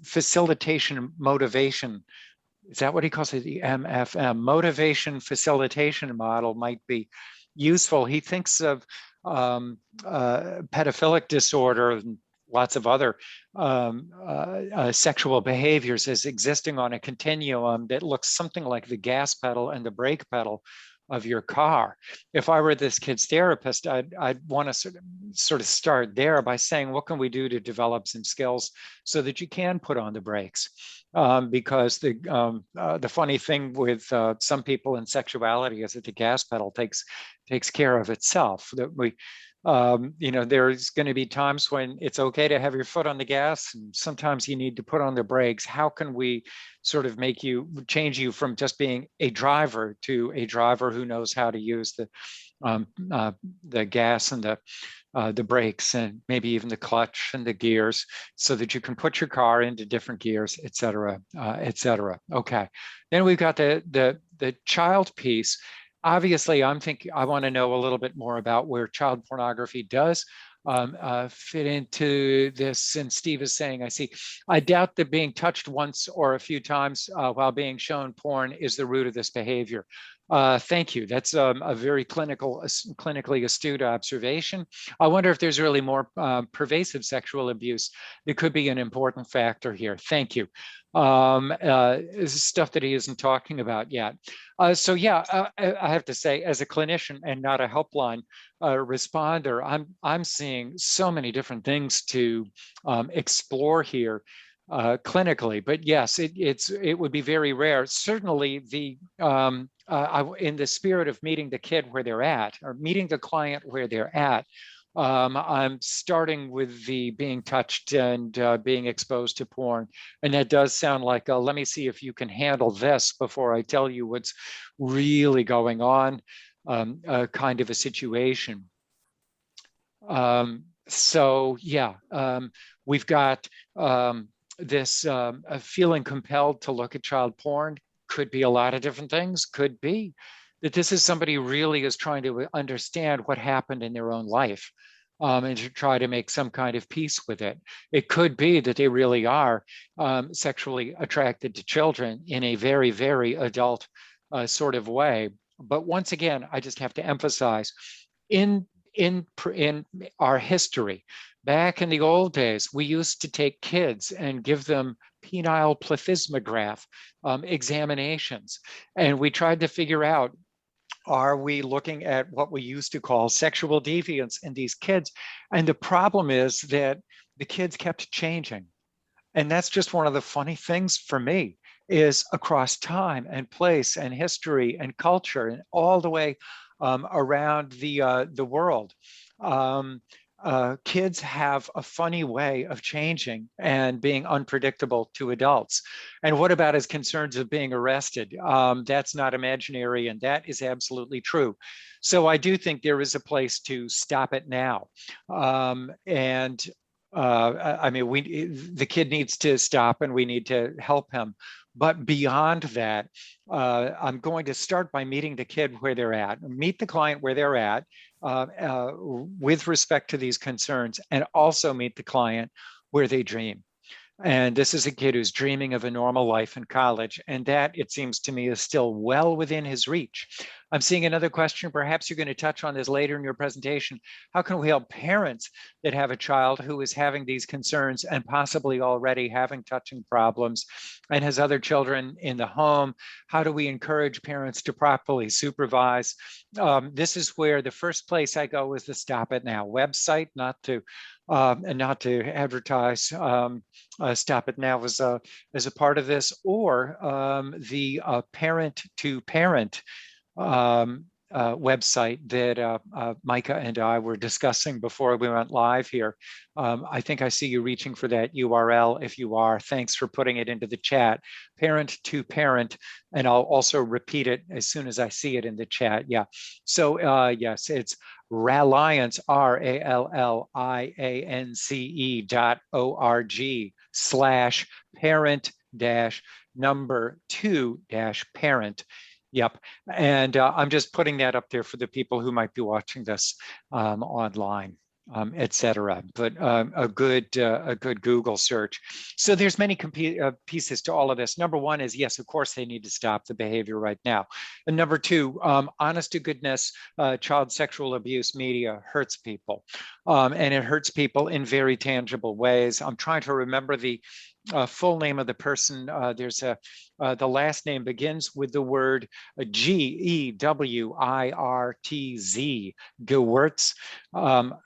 facilitation motivation, is that what he calls it? The MFM, motivation facilitation model, might be useful. He thinks of pedophilic disorder and lots of other sexual behaviors as existing on a continuum that looks something like the gas pedal and the brake pedal of your car. If I were this kid's therapist, I'd want to sort of start there by saying, what can we do to develop some skills so that you can put on the brakes? Because the funny thing with some people in sexuality is that the gas pedal takes care of itself. That we, there's going to be times when it's okay to have your foot on the gas, and sometimes you need to put on the brakes. How can we sort of change you from just being a driver to a driver who knows how to use the gas and the brakes and maybe even the clutch and the gears, so that you can put your car into different gears, et cetera, et cetera. Okay. Then we've got the child piece. Obviously, I want to know a little bit more about where child pornography does fit into this? And Steve is saying, I see, I doubt that being touched once or a few times while being shown porn is the root of this behavior. Thank you. That's a very clinically astute observation. I wonder if there's really more pervasive sexual abuse that could be an important factor here. Thank you. This is stuff that he isn't talking about yet. So yeah, I have to say, as a clinician and not a helpline responder, I'm seeing so many different things to explore here clinically. But yes, it would be very rare. Certainly, in the spirit of meeting the kid where they're at, or meeting the client where they're at, I'm starting with the being touched and being exposed to porn. And that does sound like, let me see if you can handle this before I tell you what's really going on, kind of a situation. So yeah, we've got this feeling compelled to look at child porn. Could be a lot of different things. Could be that this is somebody who really is trying to understand what happened in their own life, and to try to make some kind of peace with it. It could be that they really are sexually attracted to children in a very, very adult sort of way. But once again, I just have to emphasize, in our history, back in the old days, we used to take kids and give them penile plethysmograph examinations. And we tried to figure out, are we looking at what we used to call sexual deviance in these kids? And the problem is that the kids kept changing. And that's just one of the funny things for me, is across time and place and history and culture and all the way around the world. Kids have a funny way of changing and being unpredictable to adults. And what about his concerns of being arrested? That's not imaginary, and that is absolutely true. So I do think there is a place to stop it now. I mean, the kid needs to stop, and we need to help him. But beyond that, I'm going to start by meeting the kid where they're at, meet the client where they're at with respect to these concerns, and also meet the client where they dream. And this is a kid who's dreaming of a normal life in college. And that, it seems to me, is still well within his reach. I'm seeing another question. Perhaps you're going to touch on this later in your presentation. How can we help parents that have a child who is having these concerns and possibly already having touching problems and has other children in the home? How do we encourage parents to properly supervise? This is where the first place I go is the Stop It Now website, not to advertise Stop It Now as a part of this, or the parent to parent website that Micah and I were discussing before we went live here. I think I see you reaching for that URL. If you are, thanks for putting it into the chat. Parent to parent, and I'll also repeat it as soon as I see it in the chat. Yeah. So yes, it's Ralliance, RALLIANCE.org/parent-2-parent. Yep. And I'm just putting that up there for the people who might be watching this online, et cetera. But a good Google search. So there's many pieces to all of this. Number one is, yes, of course, they need to stop the behavior right now. And number two, honest to goodness, child sexual abuse media hurts people. And it hurts people in very tangible ways. I'm trying to remember the full name of the person. There's the last name begins with the word Gewirtz, Gewirtz.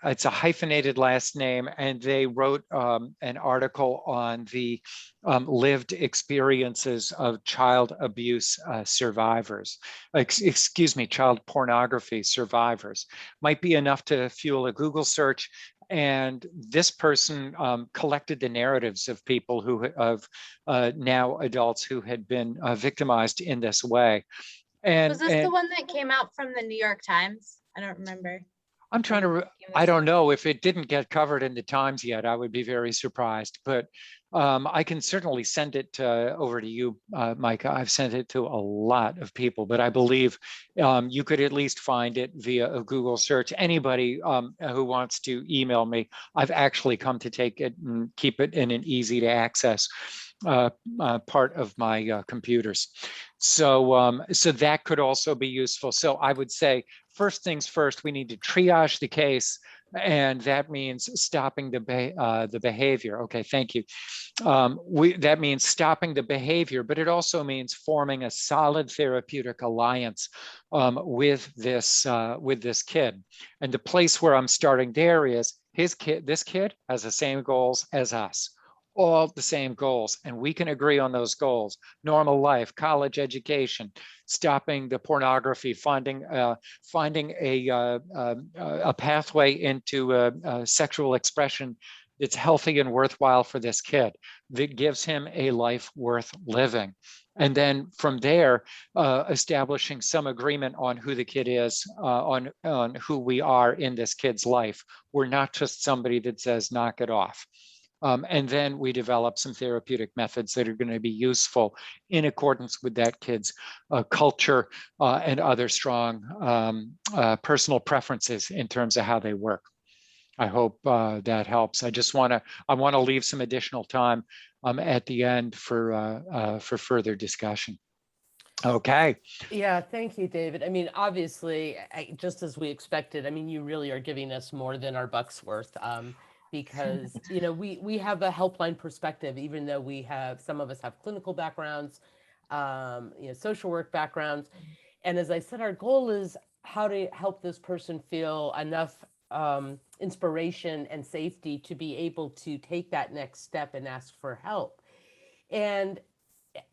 It's a hyphenated last name, and they wrote an article on the lived experiences of child abuse survivors. Excuse me, child pornography survivors. Might be enough to fuel a Google search. And this person collected the narratives of people now adults who had been victimized in this way. And
was this the one that came out from the New York Times? I don't remember.
I'm trying to, I don't know if it didn't get covered in the Times yet, I would be very surprised, but I can certainly send it over to you, Micah. I've sent it to a lot of people, but I believe you could at least find it via a Google search. Anybody who wants to email me, I've actually come to take it and keep it in an easy to access part of my computers. So, so that could also be useful. So I would say, first things first, we need to triage the case, and that means stopping the behavior. Okay, thank you. That means stopping the behavior, but it also means forming a solid therapeutic alliance with this kid. And the place where I'm starting there is this kid has the same goals as us, all the same goals, and we can agree on those goals: normal life, college education, stopping the pornography, finding a pathway into sexual expression that's healthy and worthwhile for this kid, that gives him a life worth living. And then from there, establishing some agreement on who the kid is, on who we are in this kid's life. We're not just somebody that says, knock it off. And then we develop some therapeutic methods that are going to be useful in accordance with that kid's culture and other strong personal preferences in terms of how they work. I hope that helps. I want to leave some additional time at the end for further discussion. Okay.
Yeah, thank you, David. I mean, obviously, just as we expected, I mean, you really are giving us more than our buck's worth. Because we have a helpline perspective, even though some of us have clinical backgrounds, social work backgrounds. And as I said, our goal is how to help this person feel enough inspiration and safety to be able to take that next step and ask for help. And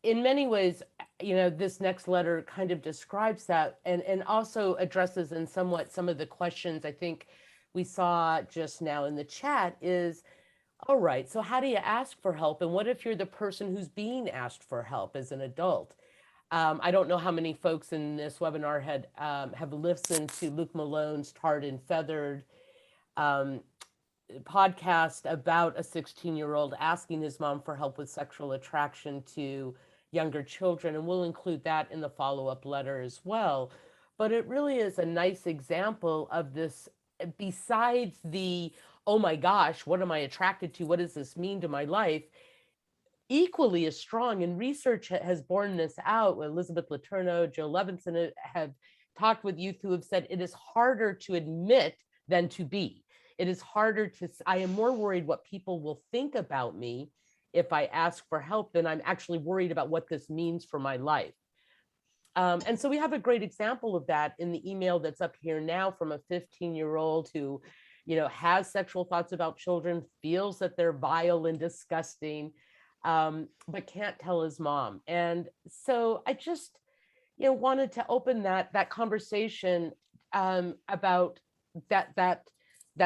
in many ways, this next letter kind of describes that, and also addresses in somewhat some of the questions I think we saw just now in the chat. Is, all right, so how do you ask for help? And what if you're the person who's being asked for help as an adult? I don't know how many folks in this webinar have listened to Luke Malone's Tarred and Feathered podcast about a 16-year-old asking his mom for help with sexual attraction to younger children. And we'll include that in the follow-up letter as well. But it really is a nice example of this, besides the, oh my gosh, what am I attracted to? What does this mean to my life? Equally as strong, and research has borne this out. Elizabeth Letourneau, Joe Levinson have talked with youth who have said it is harder to admit than to be. It is harder to, I am more worried what people will think about me if I ask for help than I'm actually worried about what this means for my life. And so we have a great example of that in the email that's up here now from a 15-year-old who, has sexual thoughts about children, feels that they're vile and disgusting, but can't tell his mom. And so I just, wanted to open that conversation about that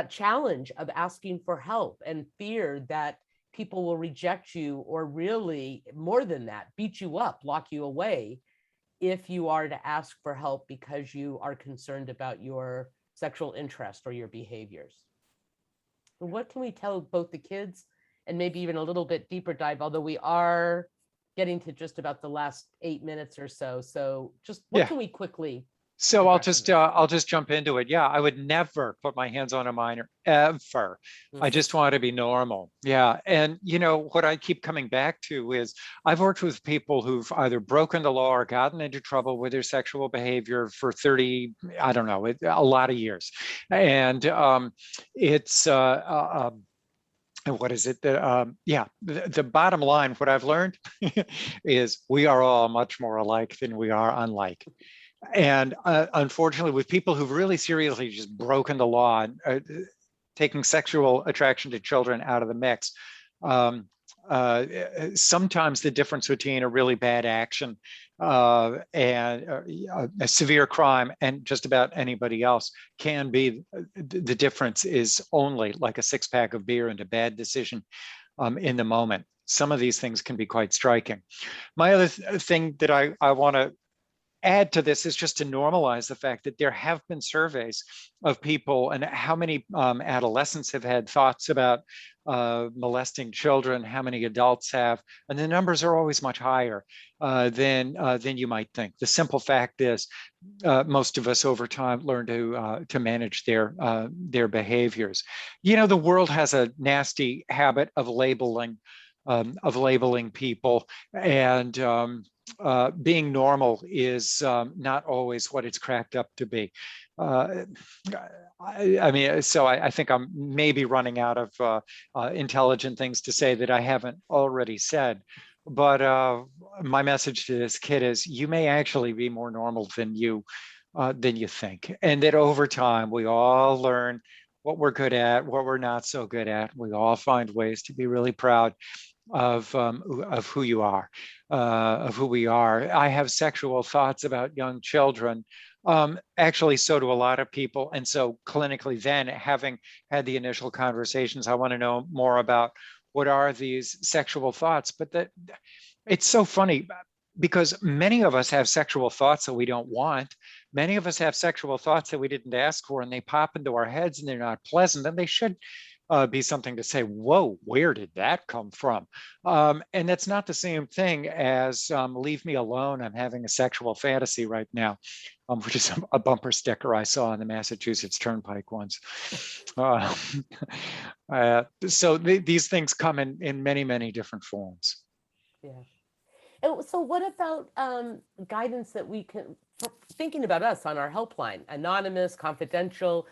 challenge of asking for help and fear that people will reject you, or really more than that, beat you up, lock you away if you are to ask for help because you are concerned about your sexual interest or your behaviors. What can we tell both the kids and maybe even a little bit deeper dive, although we are getting to just about the last 8 minutes or so. So just what can we quickly
So I'll just jump into it. Yeah, I would never put my hands on a minor, ever. Mm-hmm. I just want to be normal. Yeah. And what I keep coming back to is I've worked with people who've either broken the law or gotten into trouble with their sexual behavior for 30, I don't know, a lot of years. And it's what is it? The bottom line, what I've learned is we are all much more alike than we are unlike. And unfortunately, with people who've really seriously just broken the law, taking sexual attraction to children out of the mix, sometimes the difference between a really bad action and a severe crime and just about anybody else can be, the difference is only like a 6-pack of beer and a bad decision in the moment. Some of these things can be quite striking. My other thing that I want to add to this is just to normalize the fact that there have been surveys of people and how many adolescents have had thoughts about molesting children, how many adults have, and the numbers are always much higher than you might think. The simple fact is, most of us over time learn to manage their behaviors. You know, the world has a nasty habit of labeling people, and being normal is not always what it's cracked up to be. I mean, so I think I'm maybe running out of intelligent things to say that I haven't already said. But my message to this kid is, you may actually be more normal than you think, and that over time we all learn what we're good at, what we're not so good at. We all find ways to be really proud of who you are, of who we are. I have sexual thoughts about young children. Actually, so do a lot of people. And so clinically then, having had the initial conversations, I want to know more about what are these sexual thoughts. But that it's so funny because many of us have sexual thoughts that we don't want. Many of us have sexual thoughts that we didn't ask for, and they pop into our heads and they're not pleasant, and they should be something to say, whoa, where did that come from? And that's not the same thing as leave me alone, I'm having a sexual fantasy right now, which is a bumper sticker I saw on the Massachusetts Turnpike once. So these things come in many, many different forms.
Yeah. And so what about guidance that we can, thinking about us on our helpline, anonymous, confidential,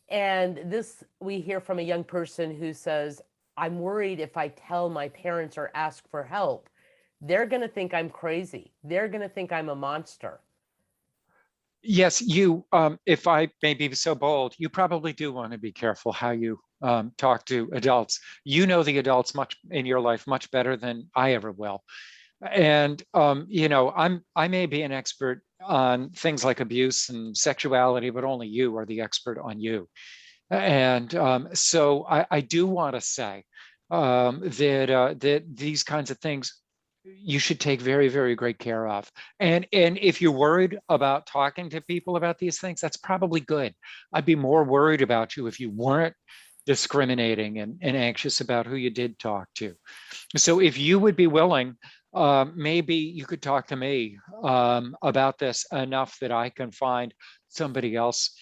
and this we hear from a young person who says, I'm worried if I tell my parents or ask for help, they're going to think I'm crazy. They're going to think I'm a monster.
Yes, you, if I may be so bold, you probably do want to be careful how you talk to adults. You know the adults much in your life much better than I ever will. And you know, I may be an expert on things like abuse and sexuality, but only you are the expert on you. And so I do want to say that these kinds of things you should take very, very great care of. And if you're worried about talking to people about these things, that's probably good. I'd be more worried about you if you weren't discriminating and anxious about who you did talk to. So if you would be willing, maybe you could talk to me about this enough that I can find somebody else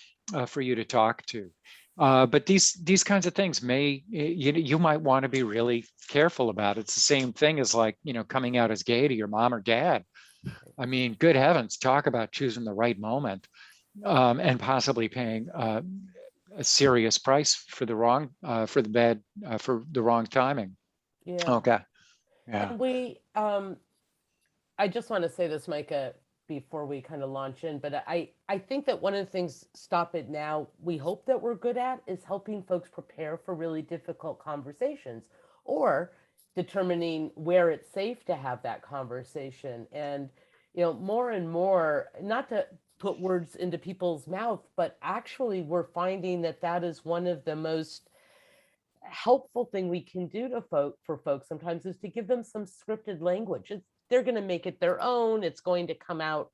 for you to talk to. But these kinds of things may, you might want to be really careful about. It's the same thing as, like, you know, coming out as gay to your mom or dad. I mean, good heavens, talk about choosing the right moment and possibly paying a serious price for the wrong, for the wrong timing.
Yeah.
Okay. Yeah.
And we, I just want to say this, Micah, before we kind of launch in, but I think that one of the things Stop It Now, we hope that we're good at, is helping folks prepare for really difficult conversations, or determining where it's safe to have that conversation. And, you know, more and more, not to put words into people's mouth, but actually we're finding that that is one of the most helpful thing we can do to for folks sometimes, is to give them some scripted language. They're going to make it their own. It's going to come out,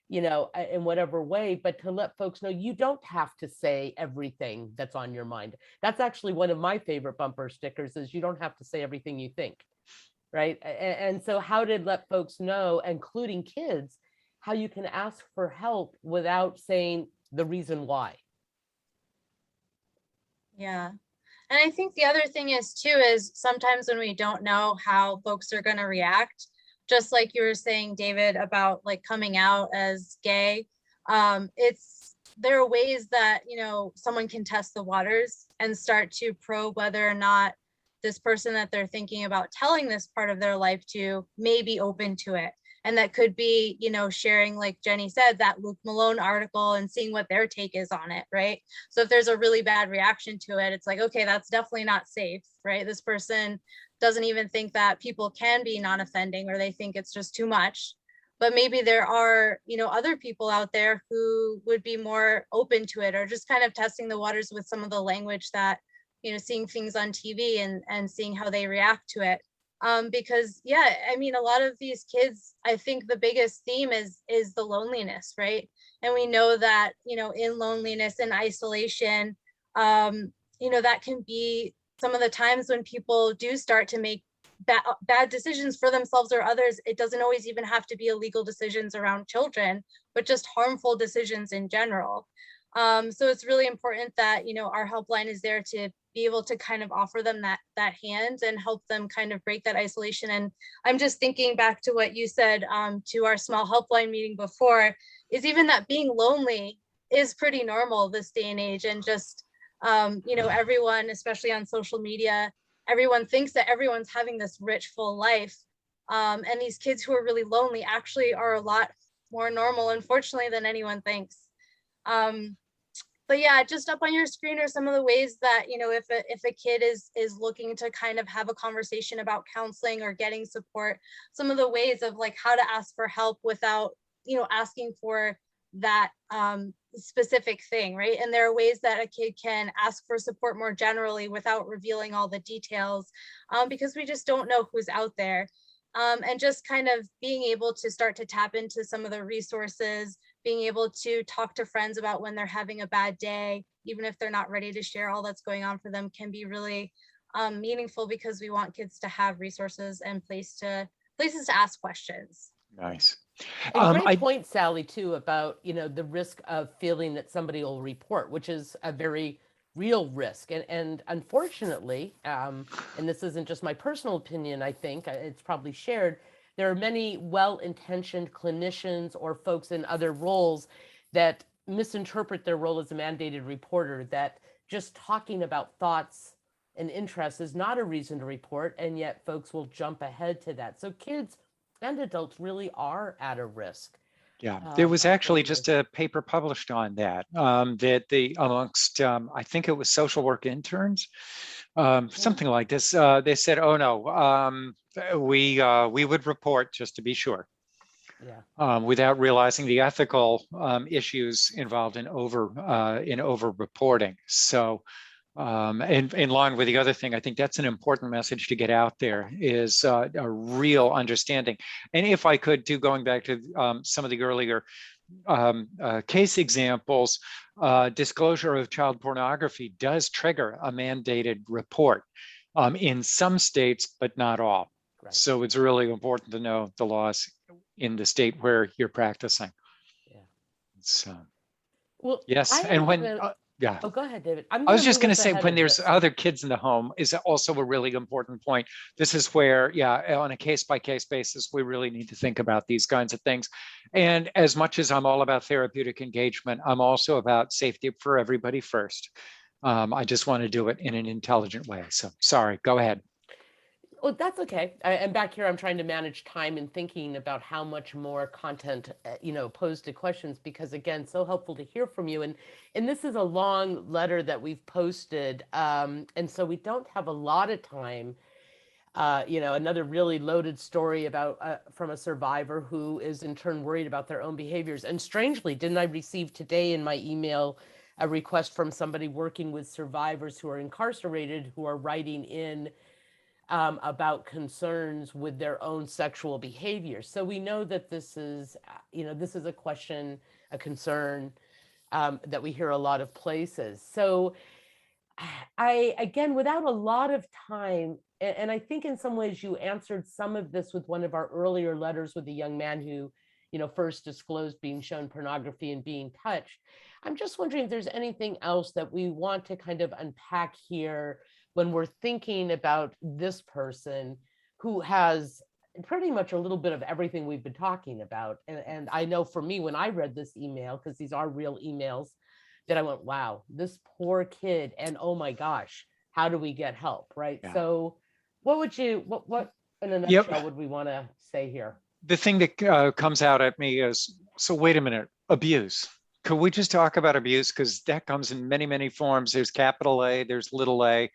you know, in whatever way, but to let folks know you don't have to say everything that's on your mind. That's actually one of my favorite bumper stickers, is you don't have to say everything you think, right? And so how to let folks know, including kids, how you can ask for help without saying the reason why.
Yeah. And I think the other thing is too, is sometimes when we don't know how folks are going to react, just like you were saying, David, about like coming out as gay, there are ways that, you know, someone can test the waters and start to probe whether or not this person that they're thinking about telling this part of their life to may be open to it. And that could be, you know, sharing, like Jenny said, that Luke Malone article and seeing what their take is on it, right? So if there's a really bad reaction to it, it's like, okay, that's definitely not safe, right? This person doesn't even think that people can be non-offending, or they think it's just too much. But maybe there are, you know, other people out there who would be more open to it, or just kind of testing the waters with some of the language that, you know, seeing things on TV and seeing how they react to it. Because yeah, I mean, a lot of these kids, I think the biggest theme is the loneliness, right? And we know that, you know, in loneliness and isolation, you know, that can be some of the times when people do start to make bad decisions for themselves or others. It doesn't always even have to be illegal decisions around children, but just harmful decisions in general. So it's really important that, you know, our helpline is there to be able to kind of offer them that hand and help them kind of break that isolation. And I'm just thinking back to what you said to our small helpline meeting before, is even that being lonely is pretty normal this day and age. And just, you know, everyone, especially on social media, everyone thinks that everyone's having this rich, full life. And these kids who are really lonely actually are a lot more normal, unfortunately, than anyone thinks. But yeah, just up on your screen are some of the ways that, you know, if a kid is looking to kind of have a conversation about counseling or getting support, some of the ways of like how to ask for help without, you know, asking for that specific thing, right? And there are ways that a kid can ask for support more generally without revealing all the details, because we just don't know who's out there. And just kind of being able to start to tap into some of the resources, being able to talk to friends about when they're having a bad day, even if they're not ready to share all that's going on for them, can be really meaningful, because we want kids to have resources and places to ask questions.
Nice.
And great point, Sally, too, about, you know, the risk of feeling that somebody will report, which is a very real risk. And unfortunately, and this isn't just my personal opinion, I think it's probably shared, there are many well-intentioned clinicians or folks in other roles that misinterpret their role as a mandated reporter, that just talking about thoughts and interests is not a reason to report, and yet folks will jump ahead to that. So kids and adults really are at a risk.
Yeah, there was actually just a paper published on that, that amongst, I think it was social work interns, something like this. They said, oh no, we would report just to be sure.
Yeah.
Without realizing the ethical issues involved in over reporting. So, in line with the other thing, I think that's an important message to get out there, is a real understanding. And if I could, going back to some of the earlier case examples, disclosure of child pornography does trigger a mandated report in some states, but not all. Right. So it's really important to know the laws in the state where you're practicing. Yeah. So, well, yes, and when. Yeah.
Oh, go ahead, David.
I was just going to say, when there's other kids in the home is also a really important point. This is where, yeah, on a case-by-case basis, we really need to think about these kinds of things. And as much as I'm all about therapeutic engagement, I'm also about safety for everybody first. I just want to do it in an intelligent way. So sorry, go ahead.
Well, that's okay. And back here, I'm trying to manage time and thinking about how much more content, you know, posed to questions, because again, so helpful to hear from you. And this is a long letter that we've posted. And so we don't have a lot of time. You know, another really loaded story about from a survivor who is in turn worried about their own behaviors. And strangely, didn't I receive today in my email a request from somebody working with survivors who are incarcerated, who are writing in about concerns with their own sexual behavior. So we know that this is, you know, this is a question, a concern that we hear a lot of places. So again, without a lot of time, and I think in some ways you answered some of this with one of our earlier letters with the young man who, you know, first disclosed being shown pornography and being touched. I'm just wondering if there's anything else that we want to kind of unpack here when we're thinking about this person who has pretty much a little bit of everything we've been talking about. And I know for me, when I read this email, because these are real emails, that I went, wow, this poor kid. And oh my gosh, how do we get help? Right. Yeah. So what would you, what in a nutshell would we want to say here?
The thing that comes out at me is, so wait a minute, abuse. Could we just talk about abuse? Because that comes in many, many forms. There's capital A, there's little a.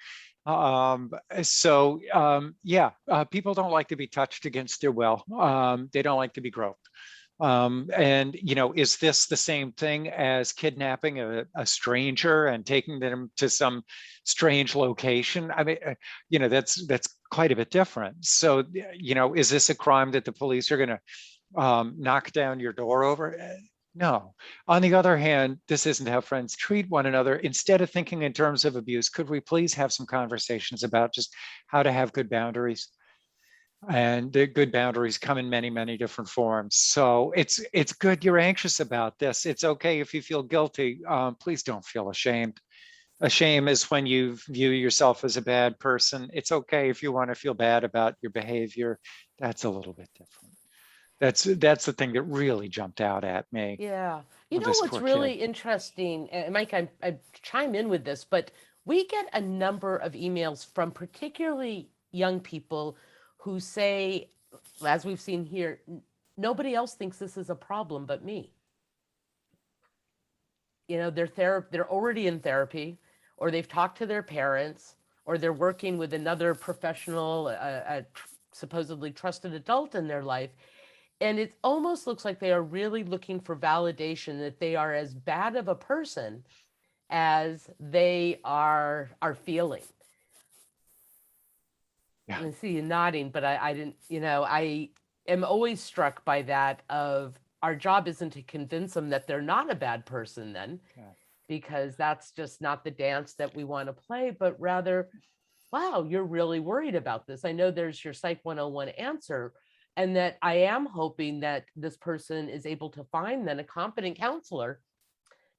People don't like to be touched against their will. They don't like to be groped. And, is this the same thing as kidnapping a stranger and taking them to some strange location? I mean, that's quite a bit different. So, is this a crime that the police are going to knock down your door over? No. On the other hand, this isn't how friends treat one another. Instead of thinking in terms of abuse, could we please have some conversations about just how to have good boundaries? And the good boundaries come in many, many different forms. So it's good you're anxious about this. It's okay if you feel guilty. Please don't feel ashamed. A shame is when you view yourself as a bad person. It's okay if you want to feel bad about your behavior. That's a little bit different. That's the thing that really jumped out at me.
Yeah. You
Of
know
this
what's
poor
really
kid.
interesting, and Mike, I chime in with this, but we get a number of emails from particularly young people who say, as we've seen here, nobody else thinks this is a problem but me. They're already in therapy, or they've talked to their parents, or they're working with another professional, a supposedly trusted adult in their life. And it almost looks like they are really looking for validation that they are as bad of a person as they are feeling.
Yeah.
I see you nodding, but I didn't, I am always struck by that of our job isn't to convince them that they're not a bad person then,
Yeah.
because that's just not the dance that we want to play, but rather, wow, you're really worried about this. I know there's your Psych 101 answer, and that I am hoping that this person is able to find then a competent counselor,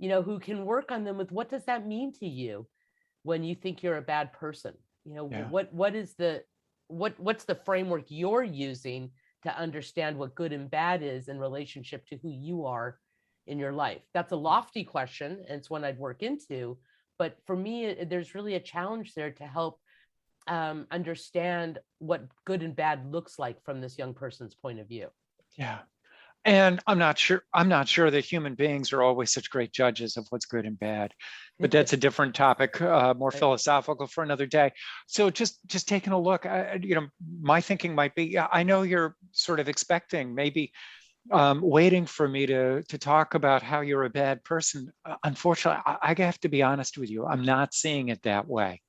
who can work on them with what does that mean to you when you think you're a bad person?
Yeah.
What's the framework you're using to understand what good and bad is in relationship to who you are in your life? That's a lofty question, and it's one I'd work into. But for me, there's really a challenge there to help understand what good and bad looks like from this young person's point of view.
Yeah. And I'm not sure that human beings are always such great judges of what's good and bad, but that's a different topic, more
Right.
philosophical for another day. So just taking a look, my thinking might be, yeah, I know you're sort of expecting, maybe waiting for me to talk about how you're a bad person. Unfortunately, I have to be honest with you. I'm not seeing it that way.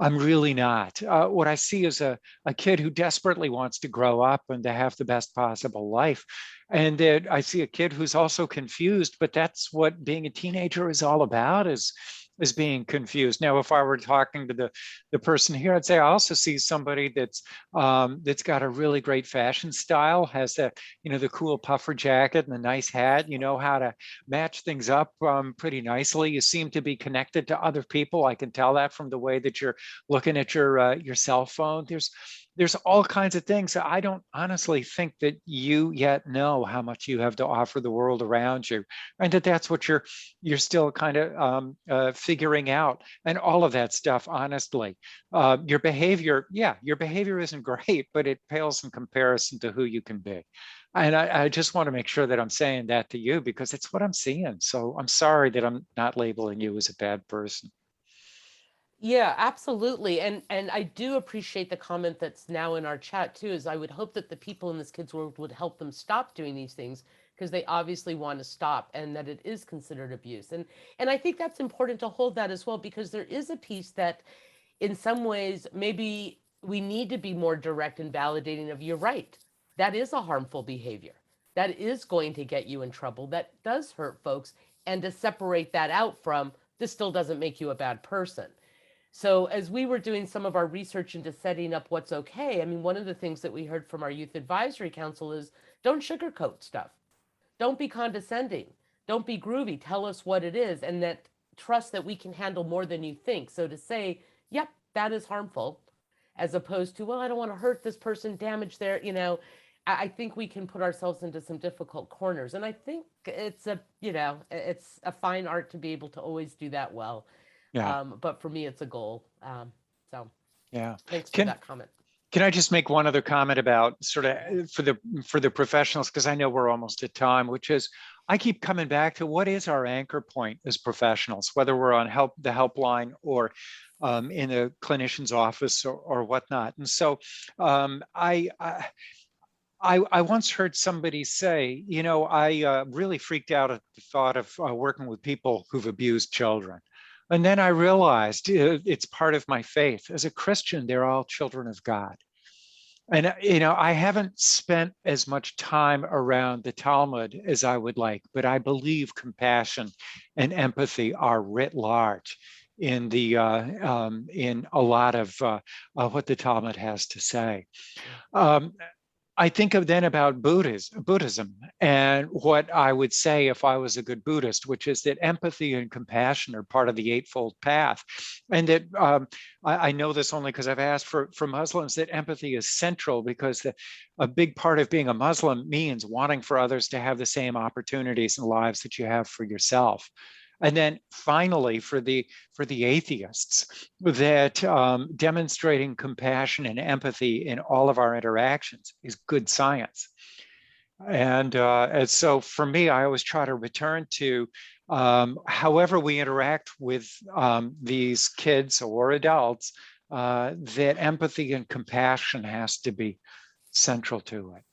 I'm really not. What I see is a kid who desperately wants to grow up and to have the best possible life. And that I see a kid who's also confused, but that's what being a teenager is all about, is being confused. Now, if I were talking to the person here, I'd say I also see somebody that's got a really great fashion style, has the cool puffer jacket and the nice hat. You know how to match things up pretty nicely. You seem to be connected to other people. I can tell that from the way that you're looking at your cell phone. There's all kinds of things. I don't honestly think that you yet know how much you have to offer the world around you, and that's what you're still kind of figuring out, and all of that stuff. Honestly, your behavior isn't great, but it pales in comparison to who you can be. And I just want to make sure that I'm saying that to you, because it's what I'm seeing. So I'm sorry that I'm not labeling you as a bad person.
Yeah, absolutely. And I do appreciate the comment that's now in our chat too, is I would hope that the people in this kids world would help them stop doing these things, because they obviously want to stop, and that it is considered abuse. And I think that's important to hold that as well, because there is a piece that in some ways maybe we need to be more direct and validating of, you're right. That is a harmful behavior. That is going to get you in trouble. That does hurt folks. And to separate that out from, this still doesn't make you a bad person. So as we were doing some of our research into setting up what's okay, I mean, one of the things that we heard from our youth advisory council is, don't sugarcoat stuff. Don't be condescending. Don't be groovy. Tell us what it is, and that trust that we can handle more than you think. So to say, yep, that is harmful, as opposed to, well, I don't want to hurt this person, damage their, I think we can put ourselves into some difficult corners. And I think it's a fine art to be able to always do that well.
Yeah.
But for me, it's a goal. So
Yeah.
thanks for
Can
that comment.
Can I just make one other comment about sort of for the professionals, because I know we're almost at time, which is I keep coming back to what is our anchor point as professionals, whether we're on the helpline or in a clinician's office or whatnot. And so I I once heard somebody say, you know, I really freaked out at the thought of working with people who've abused children. And then I realized it's part of my faith. As a Christian, they're all children of God. And, you know, I haven't spent as much time around the Talmud as I would like, but I believe compassion and empathy are writ large in the in a lot of what the Talmud has to say. Um, I think of then about Buddhism and what I would say if I was a good Buddhist, which is that empathy and compassion are part of the Eightfold Path. And that I know this only because I've asked for Muslims that empathy is central because a big part of being a Muslim means wanting for others to have the same opportunities and lives that you have for yourself. And then finally, for the atheists, that demonstrating compassion and empathy in all of our interactions is good science. And so for me, I always try to return to however we interact with these kids or adults, that empathy and compassion has to be central to it.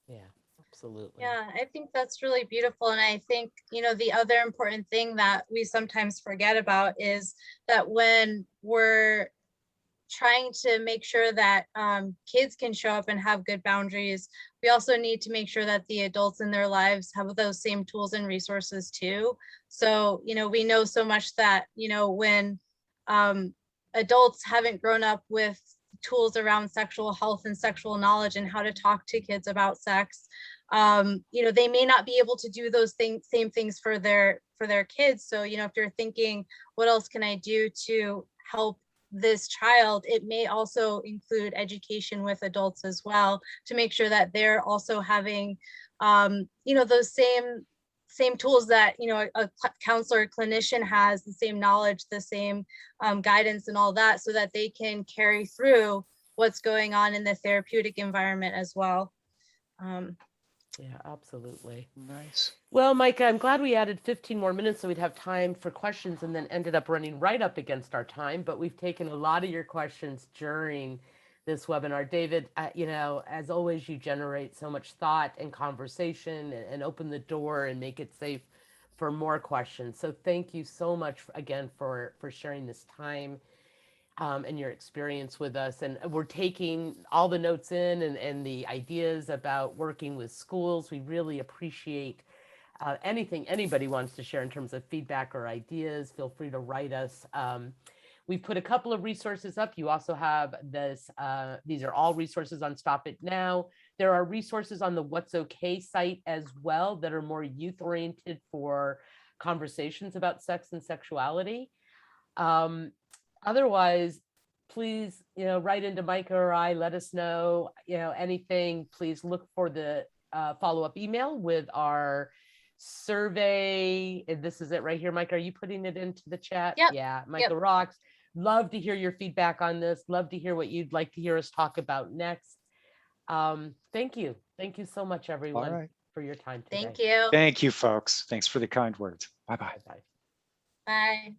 Yeah, absolutely.
Yeah, I think that's really beautiful. And I think, you know, the other important thing that we sometimes forget about is that when we're trying to make sure that kids can show up and have good boundaries, we also need to make sure that the adults in their lives have those same tools and resources too. So, you know, we know so much that, you know, when adults haven't grown up with tools around sexual health and sexual knowledge and how to talk to kids about sex, you know, they may not be able to do those same things for their kids. So, you know, if you're thinking, what else can I do to help this child, it may also include education with adults as well, to make sure that they're also having, you know, those same tools that, you know, a counselor, clinician has, the same knowledge, the same guidance and all that, so that they can carry through what's going on in the therapeutic environment as well.
Yeah, absolutely.
Nice.
Well, Micah, I'm glad we added 15 more minutes so we'd have time for questions, and then ended up running right up against our time. But we've taken a lot of your questions during this webinar. David, you know, as always, you generate so much thought and conversation, and open the door and make it safe for more questions. So thank you so much again for sharing this time and your experience with us. And we're taking all the notes in, and the ideas about working with schools. We really appreciate anything anybody wants to share in terms of feedback or ideas. Feel free to write us. We've put a couple of resources up. You also have this, these are all resources on Stop It Now. There are resources on the What's Okay site as well that are more youth oriented for conversations about sex and sexuality. Otherwise, please, you know, write into Micah or I, let us know, you know, anything. Please look for the follow-up email with our survey. And this is it right here. Micah, are you putting it into the chat?
Yep.
Yeah, Micah
Yep.
rocks. Love to hear your feedback on this. Love to hear what you'd like to hear us talk about next. Thank you. Thank you so much, everyone,
All right.
for your time today.
Thank you.
Thank you, folks. Thanks for the kind words. Bye-bye.
Bye-bye.
Bye.